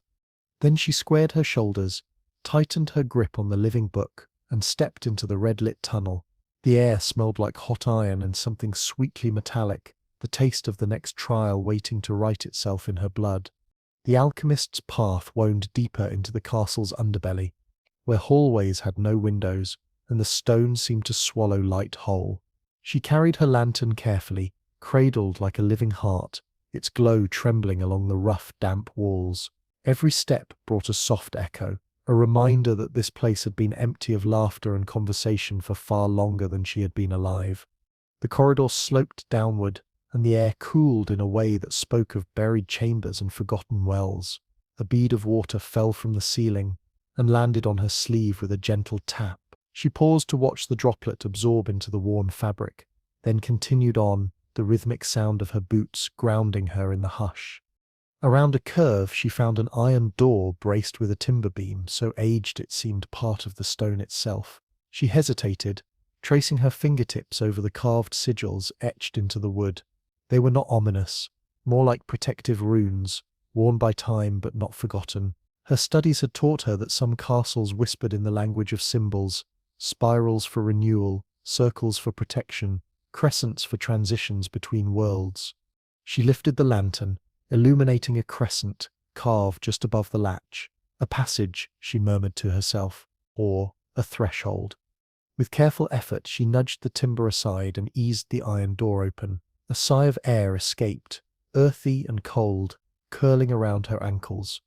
Then she squared her shoulders, tightened her grip on the living book, and stepped into the red-lit tunnel. The air smelled like hot iron and something sweetly metallic, the taste of the next trial waiting to write itself in her blood. The alchemist's path wound deeper into the castle's underbelly, where hallways had no windows, and the stone seemed to swallow light whole. She carried her lantern carefully, cradled like a living heart, its glow trembling along the rough, damp walls. Every step brought a soft echo, a reminder that this place had been empty of laughter and conversation for far longer than she had been alive. The corridor sloped downward, and the air cooled in a way that spoke of buried chambers and forgotten wells. A bead of water fell from the ceiling and landed on her sleeve with a gentle tap. She paused to watch the droplet absorb into the worn fabric, then continued on, the rhythmic sound of her boots grounding her in the hush. Around a curve, she found an iron door braced with a timber beam, so aged it seemed part of the stone itself. She hesitated, tracing her fingertips over the carved sigils etched into the wood. They were not ominous, more like protective runes, worn by time but not forgotten. Her studies had taught her that some castles whispered in the language of symbols, spirals for renewal, circles for protection, crescents for transitions between worlds. She lifted the lantern, illuminating a crescent carved just above the latch. A passage, she murmured to herself, or a threshold. With careful effort, she nudged the timber aside and eased the iron door open. A sigh of air escaped, earthy and cold, curling around her ankles.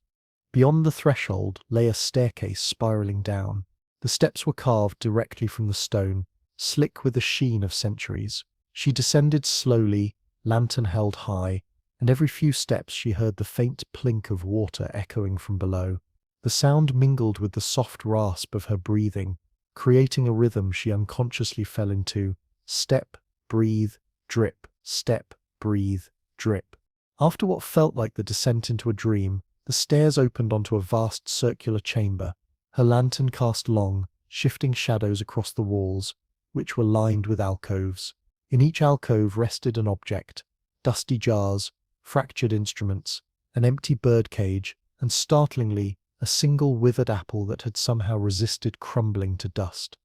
Beyond the threshold lay a staircase spiraling down. The steps were carved directly from the stone, slick with the sheen of centuries. She descended slowly, lantern held high, and every few steps she heard the faint plink of water echoing from below. The sound mingled with the soft rasp of her breathing, creating a rhythm she unconsciously fell into. Step, breathe, drip, step, breathe, drip. After what felt like the descent into a dream, the stairs opened onto a vast circular chamber. Her lantern cast long, shifting shadows across the walls, which were lined with alcoves. In each alcove rested an object: dusty jars, fractured instruments, an empty birdcage, and startlingly, a single withered apple that had somehow resisted crumbling to dust.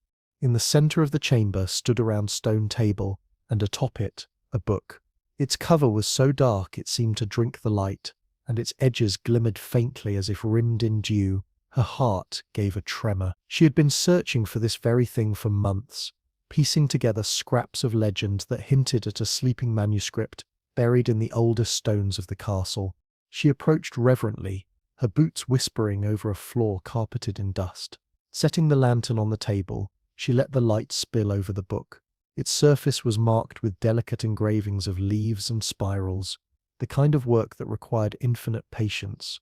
In the center of the chamber stood a round stone table, and atop it, a book. Its cover was so dark it seemed to drink the light, and its edges glimmered faintly as if rimmed in dew. Her heart gave a tremor. She had been searching for this very thing for months, piecing together scraps of legend that hinted at a sleeping manuscript buried in the oldest stones of the castle. She approached reverently, her boots whispering over a floor carpeted in dust. Setting the lantern on the table, she let the light spill over the book. Its surface was marked with delicate engravings of leaves and spirals, the kind of work that required infinite patience.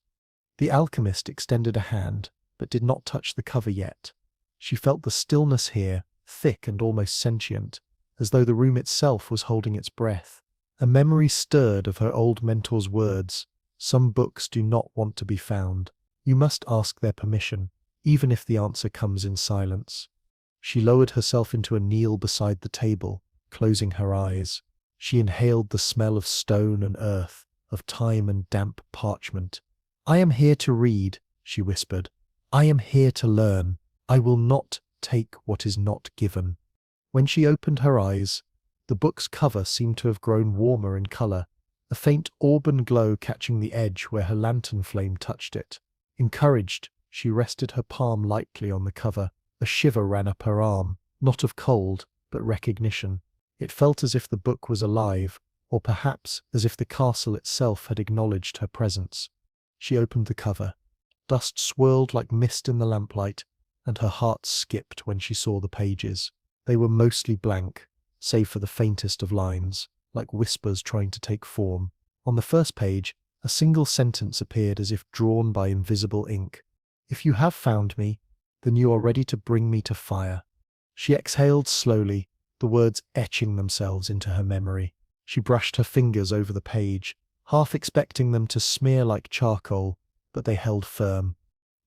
The alchemist extended a hand, but did not touch the cover yet. She felt the stillness here, thick and almost sentient, as though the room itself was holding its breath. A memory stirred of her old mentor's words: "Some books do not want to be found. You must ask their permission, even if the answer comes in silence." She lowered herself into a kneel beside the table, closing her eyes. She inhaled the smell of stone and earth, of time and damp parchment. "I am here to read," she whispered. "I am here to learn. I will not take what is not given." When she opened her eyes, the book's cover seemed to have grown warmer in color, a faint auburn glow catching the edge where her lantern flame touched it. Encouraged, she rested her palm lightly on the cover. A shiver ran up her arm, not of cold, but recognition. It felt as if the book was alive, or perhaps as if the castle itself had acknowledged her presence. She opened the cover. Dust swirled like mist in the lamplight, and her heart skipped when she saw the pages. They were mostly blank, save for the faintest of lines, like whispers trying to take form. On the first page, a single sentence appeared as if drawn by invisible ink. "If you have found me, then you are ready to bring me to fire." She exhaled slowly, the words etching themselves into her memory. She brushed her fingers over the page, half expecting them to smear like charcoal, but they held firm.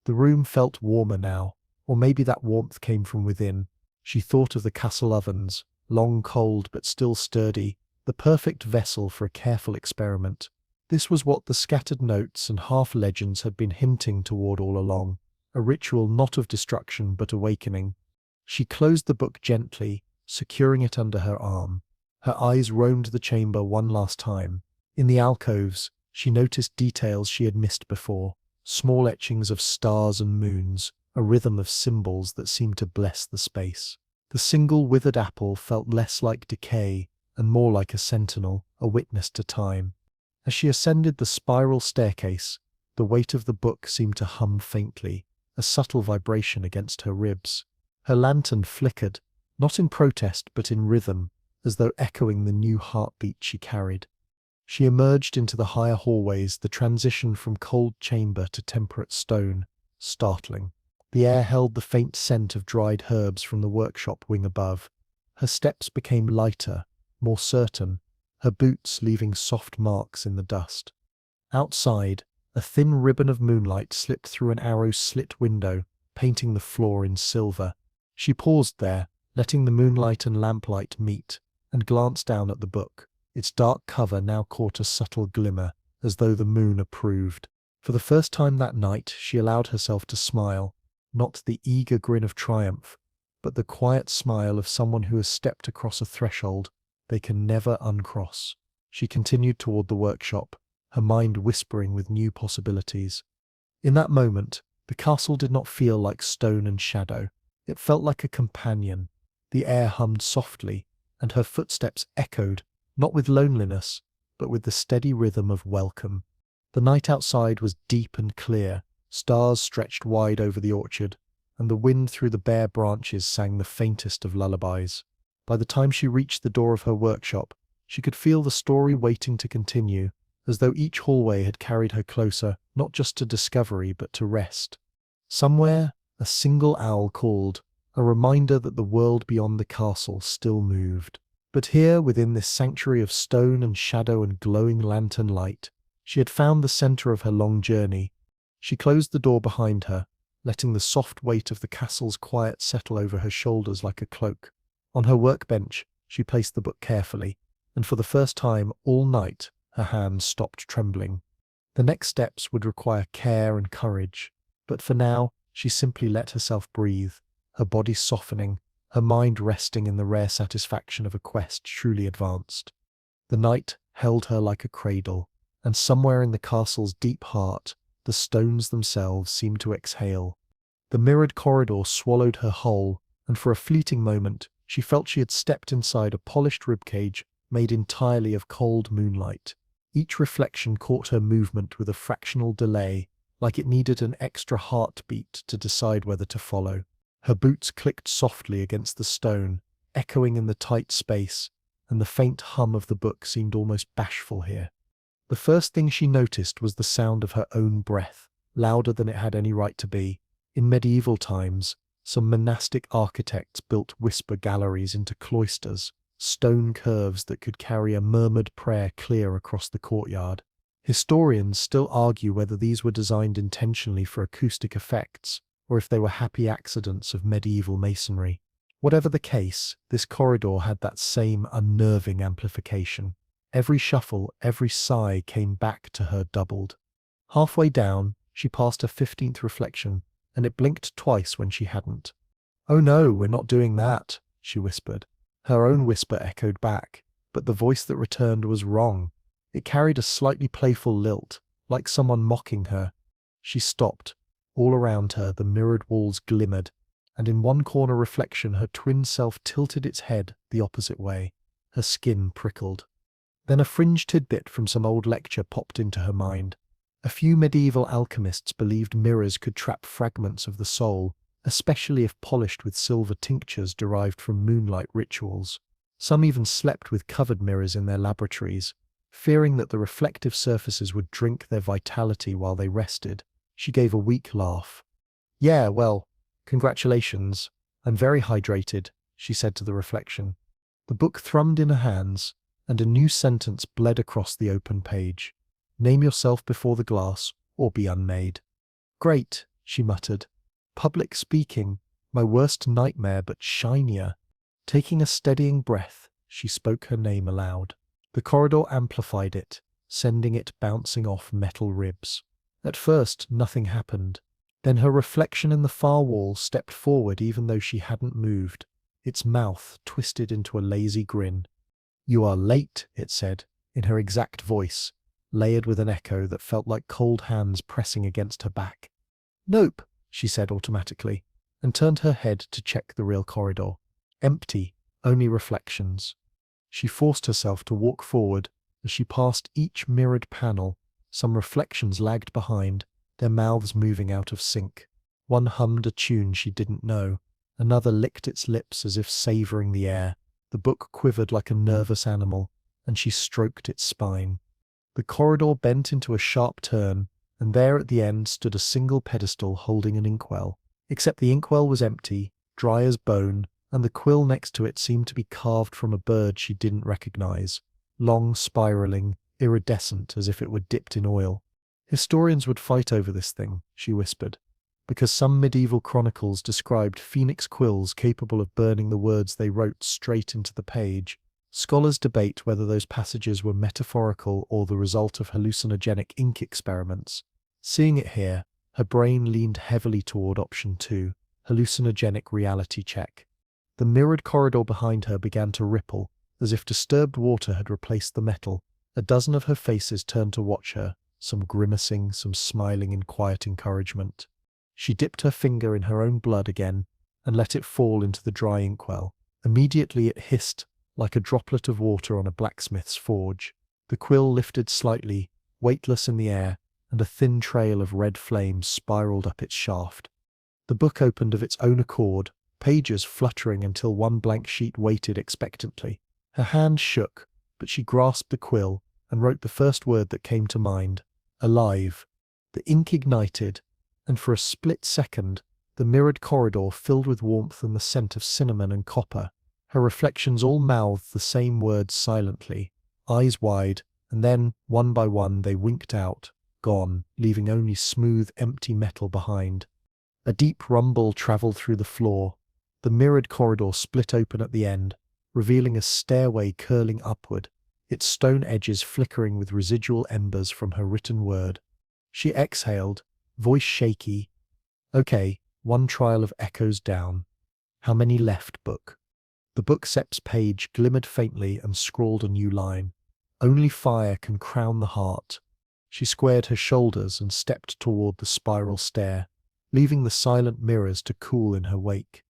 The room felt warmer now, or maybe that warmth came from within. She thought of the castle ovens, long cold but still sturdy, the perfect vessel for a careful experiment. This was what the scattered notes and half-legends had been hinting toward all along, a ritual not of destruction but awakening. She closed the book gently, securing it under her arm. Her eyes roamed the chamber one last time. In the alcoves, she noticed details she had missed before, small etchings of stars and moons, a rhythm of symbols that seemed to bless the space. The single withered apple felt less like decay and more like a sentinel, a witness to time. As she ascended the spiral staircase, the weight of the book seemed to hum faintly, a subtle vibration against her ribs. Her lantern flickered, not in protest but in rhythm, as though echoing the new heartbeat she carried. She emerged into the higher hallways, the transition from cold chamber to temperate stone, startling. The air held the faint scent of dried herbs from the workshop wing above. Her steps became lighter, more certain, her boots leaving soft marks in the dust. Outside, a thin ribbon of moonlight slipped through an arrow-slit window, painting the floor in silver. She paused there, letting the moonlight and lamplight meet, and glanced down at the book. Its dark cover now caught a subtle glimmer, as though the moon approved. For the first time that night, she allowed herself to smile, not the eager grin of triumph, but the quiet smile of someone who has stepped across a threshold they can never uncross. She continued toward the workshop, her mind whispering with new possibilities. In that moment, the castle did not feel like stone and shadow. It felt like a companion. The air hummed softly, and her footsteps echoed, not with loneliness, but with the steady rhythm of welcome. The night outside was deep and clear, stars stretched wide over the orchard, and the wind through the bare branches sang the faintest of lullabies. By the time she reached the door of her workshop, she could feel the story waiting to continue, as though each hallway had carried her closer, not just to discovery, but to rest. Somewhere, a single owl called, a reminder that the world beyond the castle still moved. But here, within this sanctuary of stone and shadow and glowing lantern light, she had found the center of her long journey. She closed the door behind her, letting the soft weight of the castle's quiet settle over her shoulders like a cloak. On her workbench, she placed the book carefully, and for the first time all night, her hands stopped trembling. The next steps would require care and courage, but for now, she simply let herself breathe, her body softening, her mind resting in the rare satisfaction of a quest truly advanced. The night held her like a cradle, and somewhere in the castle's deep heart, the stones themselves seemed to exhale. The mirrored corridor swallowed her whole, and for a fleeting moment, she felt she had stepped inside a polished ribcage made entirely of cold moonlight. Each reflection caught her movement with a fractional delay, like it needed an extra heartbeat to decide whether to follow. Her boots clicked softly against the stone, echoing in the tight space, and the faint hum of the book seemed almost bashful here. The first thing she noticed was the sound of her own breath, louder than it had any right to be. In medieval times, some monastic architects built whisper galleries into cloisters, stone curves that could carry a murmured prayer clear across the courtyard. Historians still argue whether these were designed intentionally for acoustic effects, or if they were happy accidents of medieval masonry. Whatever the case, this corridor had that same unnerving amplification. Every shuffle, every sigh came back to her doubled. Halfway down, she passed her 15th reflection, and it blinked twice when she hadn't. "Oh no, we're not doing that," she whispered. Her own whisper echoed back, but the voice that returned was wrong. It carried a slightly playful lilt, like someone mocking her. She stopped. All around her, the mirrored walls glimmered, and in one corner reflection her twin self tilted its head the opposite way. Her skin prickled. Then a fringe tidbit from some old lecture popped into her mind. A few medieval alchemists believed mirrors could trap fragments of the soul, especially if polished with silver tinctures derived from moonlight rituals. Some even slept with covered mirrors in their laboratories, fearing that the reflective surfaces would drink their vitality while they rested. She gave a weak laugh. "Yeah, well, congratulations. I'm very hydrated," she said to the reflection. The book thrummed in her hands, and a new sentence bled across the open page. "Name yourself before the glass, or be unmade." "Great," she muttered. "Public speaking, my worst nightmare, but shinier." Taking a steadying breath, she spoke her name aloud. The corridor amplified it, sending it bouncing off metal ribs. At first, nothing happened. Then her reflection in the far wall stepped forward even though she hadn't moved, its mouth twisted into a lazy grin. "You are late," it said, in her exact voice, layered with an echo that felt like cold hands pressing against her back. "Nope," she said automatically, and turned her head to check the real corridor. Empty, only reflections. She forced herself to walk forward. As she passed each mirrored panel, some reflections lagged behind, their mouths moving out of sync. One hummed a tune she didn't know. Another licked its lips as if savoring the air. The book quivered like a nervous animal, and she stroked its spine. The corridor bent into a sharp turn, and there at the end stood a single pedestal holding an inkwell. Except the inkwell was empty, dry as bone, and the quill next to it seemed to be carved from a bird she didn't recognize. Long, spiraling, iridescent as if it were dipped in oil. "Historians would fight over this thing," she whispered, because some medieval chronicles described phoenix quills capable of burning the words they wrote straight into the page. Scholars debate whether those passages were metaphorical or the result of hallucinogenic ink experiments. Seeing it here, her brain leaned heavily toward option 2, hallucinogenic reality check. The mirrored corridor behind her began to ripple, as if disturbed water had replaced the metal. A dozen of her faces turned to watch her, some grimacing, some smiling in quiet encouragement. She dipped her finger in her own blood again and let it fall into the dry inkwell. Immediately it hissed, like a droplet of water on a blacksmith's forge. The quill lifted slightly, weightless in the air, and a thin trail of red flame spiraled up its shaft. The book opened of its own accord, pages fluttering until one blank sheet waited expectantly. Her hand shook, but she grasped the quill and wrote the first word that came to mind: alive. The ink ignited, and for a split second, the mirrored corridor filled with warmth and the scent of cinnamon and copper. Her reflections all mouthed the same words silently, eyes wide, and then, one by one, they winked out, gone, leaving only smooth, empty metal behind. A deep rumble traveled through the floor. The mirrored corridor split open at the end, revealing a stairway curling upward, its stone edges flickering with residual embers from her written word. She exhaled, voice shaky. "Okay, one trial of echoes down. How many left, book?" The bookcep's page glimmered faintly and scrawled a new line. "Only fire can crown the heart." She squared her shoulders and stepped toward the spiral stair, leaving the silent mirrors to cool in her wake.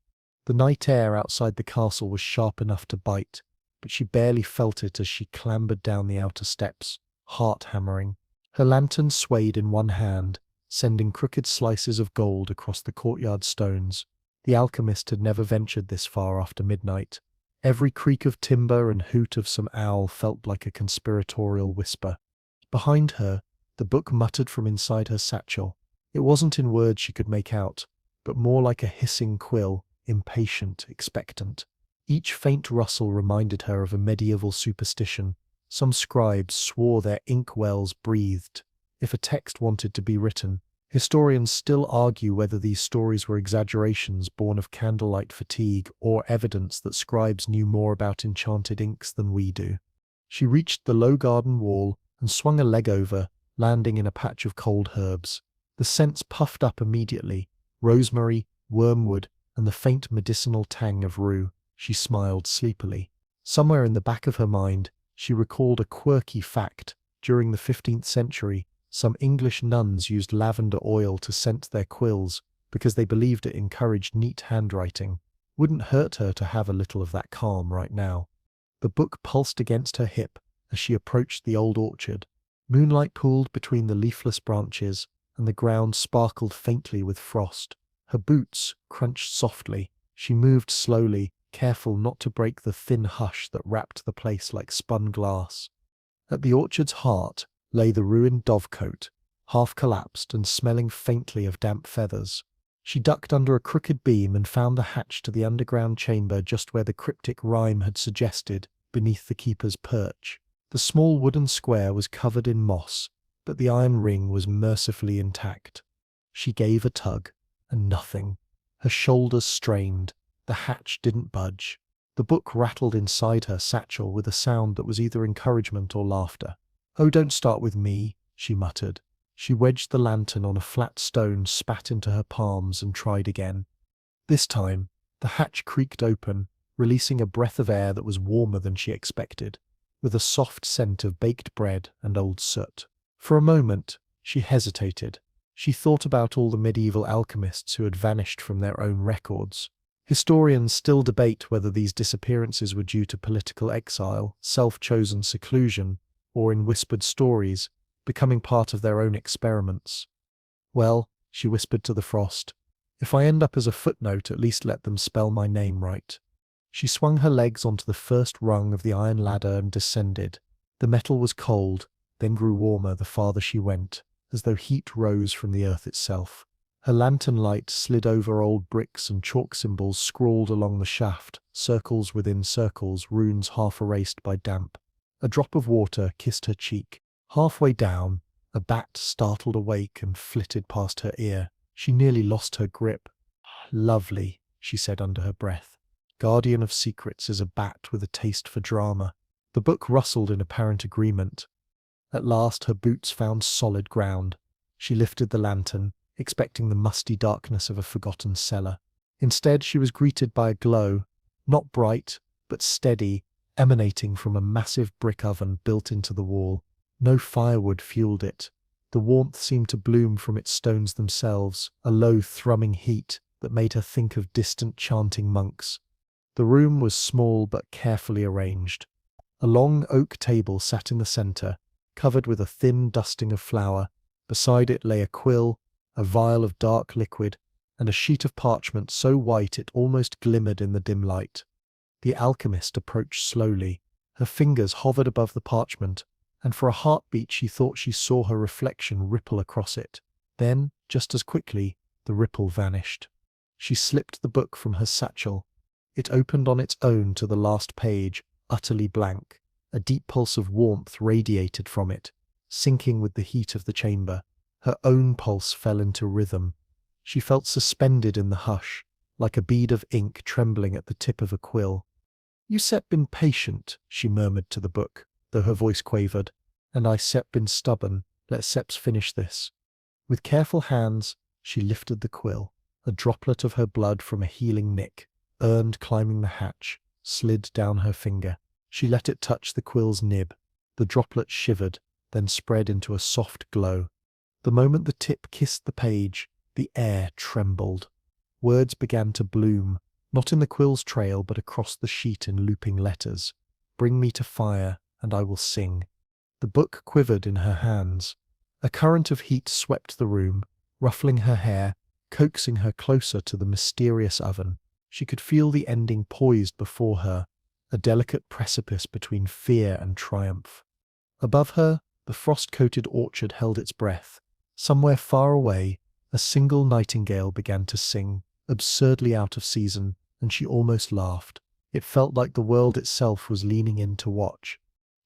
The night air outside the castle was sharp enough to bite, but she barely felt it as she clambered down the outer steps, heart-hammering. Her lantern swayed in one hand, sending crooked slices of gold across the courtyard stones. The alchemist had never ventured this far after midnight. Every creak of timber and hoot of some owl felt like a conspiratorial whisper. Behind her, the book muttered from inside her satchel. It wasn't in words she could make out, but more like a hissing quill, impatient, expectant. Each faint rustle reminded her of a medieval superstition. Some scribes swore their ink wells breathed. If a text wanted to be written, historians still argue whether these stories were exaggerations born of candlelight fatigue or evidence that scribes knew more about enchanted inks than we do. She reached the low garden wall and swung a leg over, landing in a patch of cold herbs. The scents puffed up immediately: rosemary, wormwood, and the faint medicinal tang of rue. She smiled sleepily. Somewhere in the back of her mind, she recalled a quirky fact. During the 15th century, some English nuns used lavender oil to scent their quills because they believed it encouraged neat handwriting. Wouldn't hurt her to have a little of that calm right now. The book pulsed against her hip as she approached the old orchard. Moonlight pooled between the leafless branches, and the ground sparkled faintly with frost. Her boots crunched softly. She moved slowly, careful not to break the thin hush that wrapped the place like spun glass. At the orchard's heart lay the ruined dovecote, half collapsed and smelling faintly of damp feathers. She ducked under a crooked beam and found the hatch to the underground chamber just where the cryptic rhyme had suggested, beneath the keeper's perch. The small wooden square was covered in moss, but the iron ring was mercifully intact. She gave a tug, and nothing. Her shoulders strained. The hatch didn't budge. The book rattled inside her satchel with a sound that was either encouragement or laughter. "Oh, don't start with me," she muttered. She wedged the lantern on a flat stone, spat into her palms, and tried again. This time, the hatch creaked open, releasing a breath of air that was warmer than she expected, with a soft scent of baked bread and old soot. For a moment, she hesitated. She thought about all the medieval alchemists who had vanished from their own records. Historians still debate whether these disappearances were due to political exile, self-chosen seclusion, or in whispered stories, becoming part of their own experiments. "Well," she whispered to the frost, "if I end up as a footnote, at least let them spell my name right." She swung her legs onto the first rung of the iron ladder and descended. The metal was cold, then grew warmer the farther she went, as though heat rose from the earth itself. Her lantern light slid over old bricks and chalk symbols scrawled along the shaft, circles within circles, runes half erased by damp. A drop of water kissed her cheek. Halfway down, a bat startled awake and flitted past her ear. She nearly lost her grip. "Lovely," she said under her breath. "Guardian of secrets is a bat with a taste for drama." The book rustled in apparent agreement. At last her boots found solid ground. She lifted the lantern, expecting the musty darkness of a forgotten cellar. Instead, she was greeted by a glow, not bright, but steady, emanating from a massive brick oven built into the wall. No firewood fueled it. The warmth seemed to bloom from its stones themselves, a low thrumming heat that made her think of distant chanting monks. The room was small but carefully arranged. A long oak table sat in the center, covered with a thin dusting of flour. Beside it lay a quill, a vial of dark liquid, and a sheet of parchment so white it almost glimmered in the dim light. The alchemist approached slowly. Her fingers hovered above the parchment, and for a heartbeat she thought she saw her reflection ripple across it. Then, just as quickly, the ripple vanished. She slipped the book from her satchel. It opened on its own to the last page, utterly blank. A deep pulse of warmth radiated from it, sinking with the heat of the chamber. Her own pulse fell into rhythm. She felt suspended in the hush, like a bead of ink trembling at the tip of a quill. "You sep been patient," she murmured to the book, though her voice quavered, "and I sep been stubborn. Let seps finish this." With careful hands, she lifted the quill. A droplet of her blood from a healing nick, earned climbing the hatch, slid down her finger. She let it touch the quill's nib. The droplet shivered, then spread into a soft glow. The moment the tip kissed the page, the air trembled. Words began to bloom, not in the quill's trail but across the sheet in looping letters. "Bring me to fire, and I will sing." The book quivered in her hands. A current of heat swept the room, ruffling her hair, coaxing her closer to the mysterious oven. She could feel the ending poised before her, a delicate precipice between fear and triumph. Above her, the frost-coated orchard held its breath. Somewhere far away, a single nightingale began to sing, absurdly out of season, and she almost laughed. It felt like the world itself was leaning in to watch.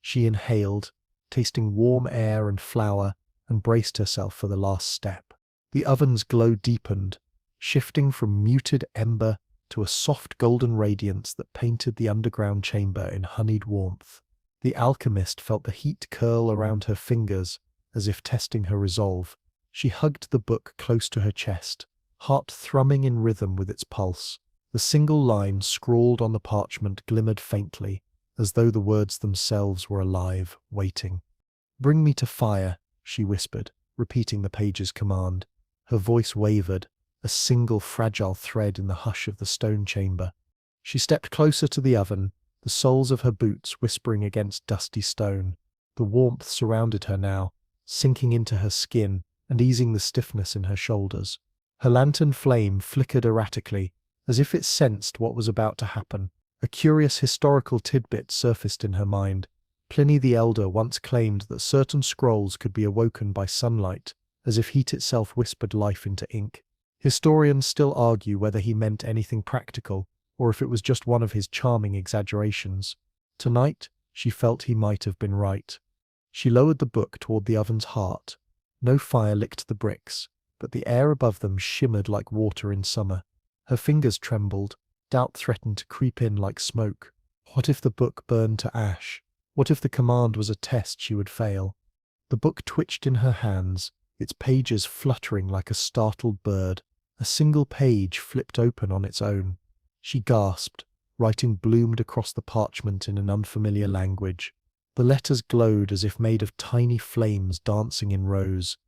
She inhaled, tasting warm air and flour, and braced herself for the last step. The oven's glow deepened, shifting from muted ember to a soft golden radiance that painted the underground chamber in honeyed warmth. The alchemist felt the heat curl around her fingers, as if testing her resolve. She hugged the book close to her chest, heart thrumming in rhythm with its pulse. The single line scrawled on the parchment glimmered faintly, as though the words themselves were alive, waiting. "Bring me to fire," she whispered, repeating the page's command. Her voice wavered, a single fragile thread in the hush of the stone chamber. She stepped closer to the oven, the soles of her boots whispering against dusty stone. The warmth surrounded her now, sinking into her skin and easing the stiffness in her shoulders. Her lantern flame flickered erratically, as if it sensed what was about to happen. A curious historical tidbit surfaced in her mind. Pliny the Elder once claimed that certain scrolls could be awoken by sunlight, as if heat itself whispered life into ink. Historians still argue whether he meant anything practical, or if it was just one of his charming exaggerations. Tonight, she felt he might have been right. She lowered the book toward the oven's heart. No fire licked the bricks, but the air above them shimmered like water in summer. Her fingers trembled. Doubt threatened to creep in like smoke. What if the book burned to ash? What if the command was a test she would fail? The book twitched in her hands, its pages fluttering like a startled bird. A single page flipped open on its own. She gasped. Writing bloomed across the parchment in an unfamiliar language. The letters glowed as if made of tiny flames dancing in rows.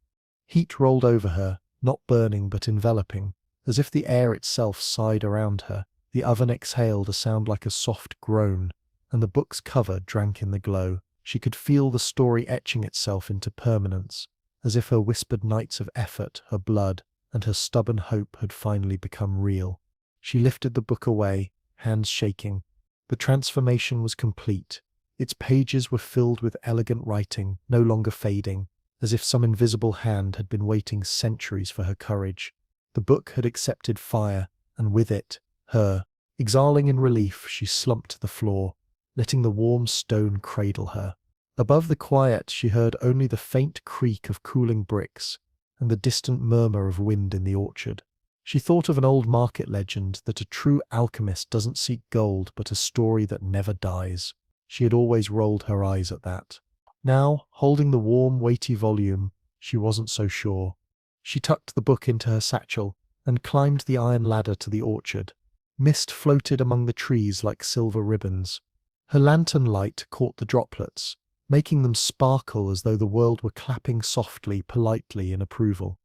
Heat rolled over her, not burning but enveloping, as if the air itself sighed around her. The oven exhaled a sound like a soft groan, and the book's cover drank in the glow. She could feel the story etching itself into permanence, as if her whispered nights of effort, her blood, and her stubborn hope had finally become real. She lifted the book away, hands shaking. The transformation was complete. Its pages were filled with elegant writing, no longer fading, as if some invisible hand had been waiting centuries for her courage. The book had accepted fire, and with it, her. Exhaling in relief, she slumped to the floor, letting the warm stone cradle her. Above the quiet, she heard only the faint creak of cooling bricks and the distant murmur of wind in the orchard. She thought of an old market legend that a true alchemist doesn't seek gold but a story that never dies. She had always rolled her eyes at that. Now, holding the warm, weighty volume, she wasn't so sure. She tucked the book into her satchel and climbed the iron ladder to the orchard. Mist floated among the trees like silver ribbons. Her lantern light caught the droplets, making them sparkle as though the world were clapping softly, politely in approval.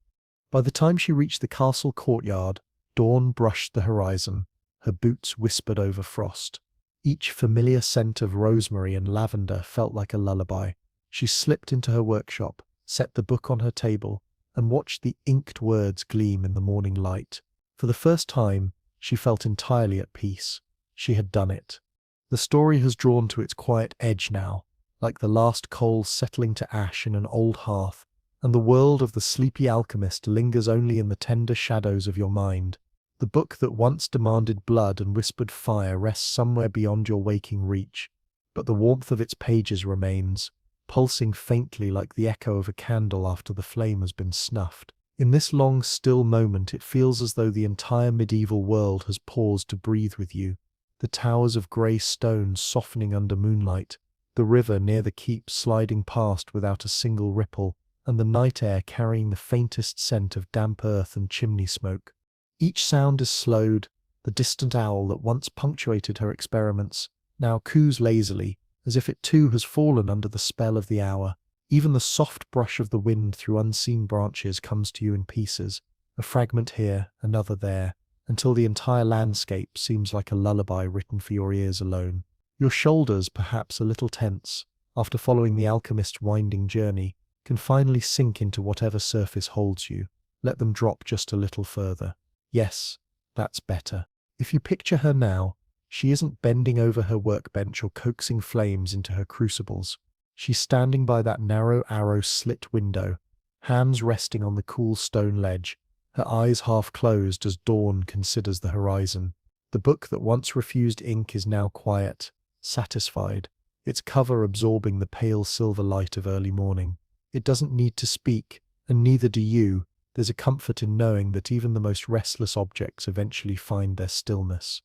By the time she reached the castle courtyard, dawn brushed the horizon. Her boots whispered over frost. Each familiar scent of rosemary and lavender felt like a lullaby. She slipped into her workshop, set the book on her table, and watched the inked words gleam in the morning light. For the first time, she felt entirely at peace. She had done it. The story has drawn to its quiet edge now, like the last coals settling to ash in an old hearth, and the world of the sleepy alchemist lingers only in the tender shadows of your mind. The book that once demanded blood and whispered fire rests somewhere beyond your waking reach, but the warmth of its pages remains, pulsing faintly like the echo of a candle after the flame has been snuffed. In this long, still moment, it feels as though the entire medieval world has paused to breathe with you. The towers of grey stone softening under moonlight, the river near the keep sliding past without a single ripple, and the night air carrying the faintest scent of damp earth and chimney smoke. Each sound is slowed. The distant owl that once punctuated her experiments now coos lazily, as if it too has fallen under the spell of the hour. Even the soft brush of the wind through unseen branches comes to you in pieces, a fragment here, another there, until the entire landscape seems like a lullaby written for your ears alone. Your shoulders, perhaps a little tense, after following the alchemist's winding journey, can finally sink into whatever surface holds you. Let them drop just a little further. Yes, that's better. If you picture her now, she isn't bending over her workbench or coaxing flames into her crucibles. She's standing by that narrow arrow-slit window, hands resting on the cool stone ledge, her eyes half closed as dawn considers the horizon. The book that once refused ink is now quiet, satisfied, its cover absorbing the pale silver light of early morning. It doesn't need to speak, and neither do you. There's a comfort in knowing that even the most restless objects eventually find their stillness.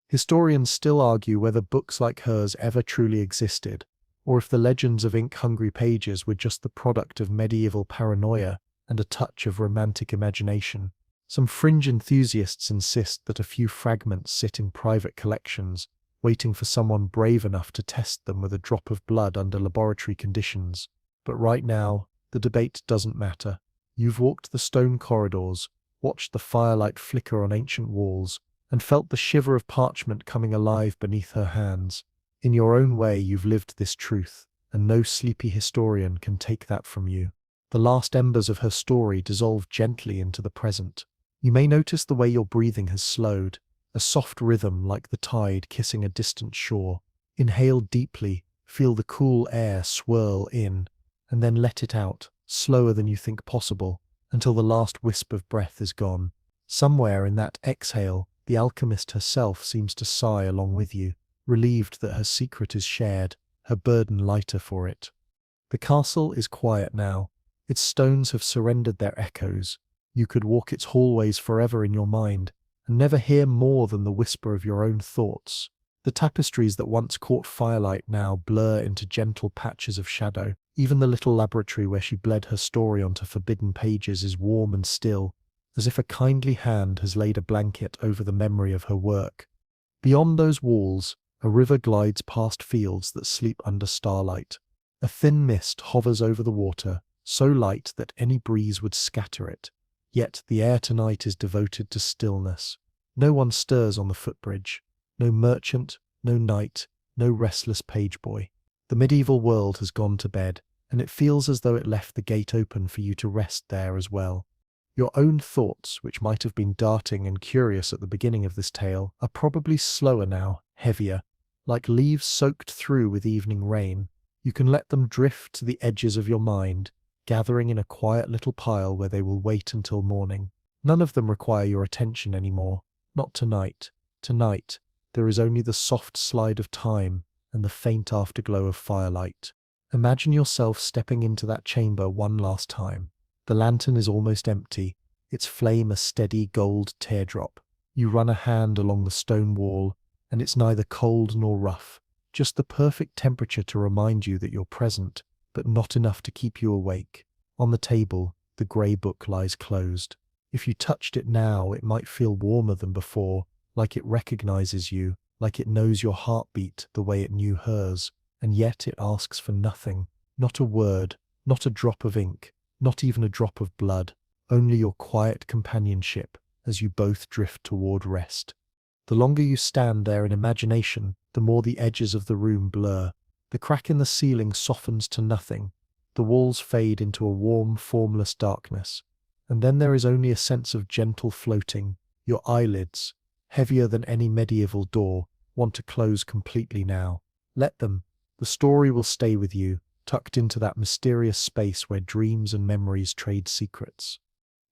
Historians still argue whether books like hers ever truly existed, or if the legends of ink-hungry pages were just the product of medieval paranoia and a touch of romantic imagination. Some fringe enthusiasts insist that a few fragments sit in private collections, waiting for someone brave enough to test them with a drop of blood under laboratory conditions. But right now, the debate doesn't matter. You've walked the stone corridors, watched the firelight flicker on ancient walls, and felt the shiver of parchment coming alive beneath her hands. In your own way, you've lived this truth, and no sleepy historian can take that from you. The last embers of her story dissolve gently into the present. You may notice the way your breathing has slowed, a soft rhythm like the tide kissing a distant shore. Inhale deeply, feel the cool air swirl in, and then let it out, slower than you think possible, until the last wisp of breath is gone. Somewhere in that exhale, the alchemist herself seems to sigh along with you, relieved that her secret is shared, her burden lighter for it. The castle is quiet now. Its stones have surrendered their echoes. You could walk its hallways forever in your mind, and never hear more than the whisper of your own thoughts. The tapestries that once caught firelight now blur into gentle patches of shadow. Even the little laboratory where she bled her story onto forbidden pages is warm and still, as if a kindly hand has laid a blanket over the memory of her work. Beyond those walls, a river glides past fields that sleep under starlight. A thin mist hovers over the water, so light that any breeze would scatter it. Yet the air tonight is devoted to stillness. No one stirs on the footbridge. No merchant, no knight, no restless page boy. The medieval world has gone to bed, and it feels as though it left the gate open for you to rest there as well. Your own thoughts, which might have been darting and curious at the beginning of this tale, are probably slower now, heavier, like leaves soaked through with evening rain. You can let them drift to the edges of your mind, gathering in a quiet little pile where they will wait until morning. None of them require your attention anymore. Not tonight. Tonight, there is only the soft slide of time and the faint afterglow of firelight. Imagine yourself stepping into that chamber one last time. The lantern is almost empty, its flame a steady gold teardrop. You run a hand along the stone wall, and it's neither cold nor rough, just the perfect temperature to remind you that you're present, but not enough to keep you awake. On the table, the grey book lies closed. If you touched it now, it might feel warmer than before, like it recognizes you, like it knows your heartbeat the way it knew hers, and yet it asks for nothing, not a word, not a drop of ink, not even a drop of blood, only your quiet companionship as you both drift toward rest. The longer you stand there in imagination, the more the edges of the room blur. The crack in the ceiling softens to nothing. The walls fade into a warm, formless darkness. And then there is only a sense of gentle floating. Your eyelids, heavier than any medieval door, want to close completely now. Let them. The story will stay with you, tucked into that mysterious space where dreams and memories trade secrets.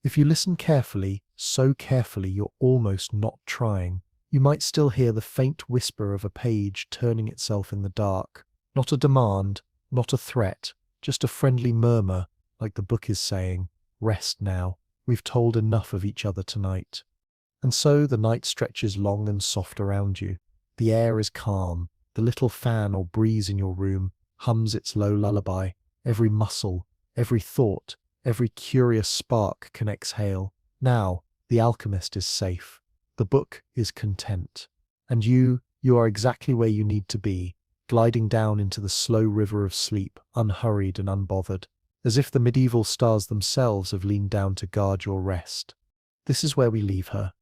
If you listen carefully, so carefully you're almost not trying, you might still hear the faint whisper of a page turning itself in the dark. Not a demand, not a threat, just a friendly murmur, like the book is saying, "Rest now, we've told enough of each other tonight." And so the night stretches long and soft around you. The air is calm, the little fan or breeze in your room hums its low lullaby. Every muscle, every thought, every curious spark can exhale. Now, the alchemist is safe. The book is content. And you are exactly where you need to be, gliding down into the slow river of sleep, unhurried and unbothered, as if the medieval stars themselves have leaned down to guard your rest. This is where we leave her.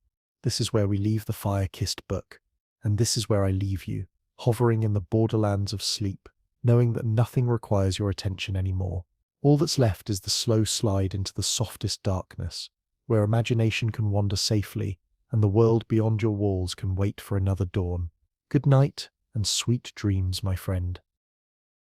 This is where we leave the fire-kissed book. And this is where I leave you, hovering in the borderlands of sleep, knowing that nothing requires your attention anymore. All that's left is the slow slide into the softest darkness, where imagination can wander safely and the world beyond your walls can wait for another dawn. Good night and sweet dreams, my friend.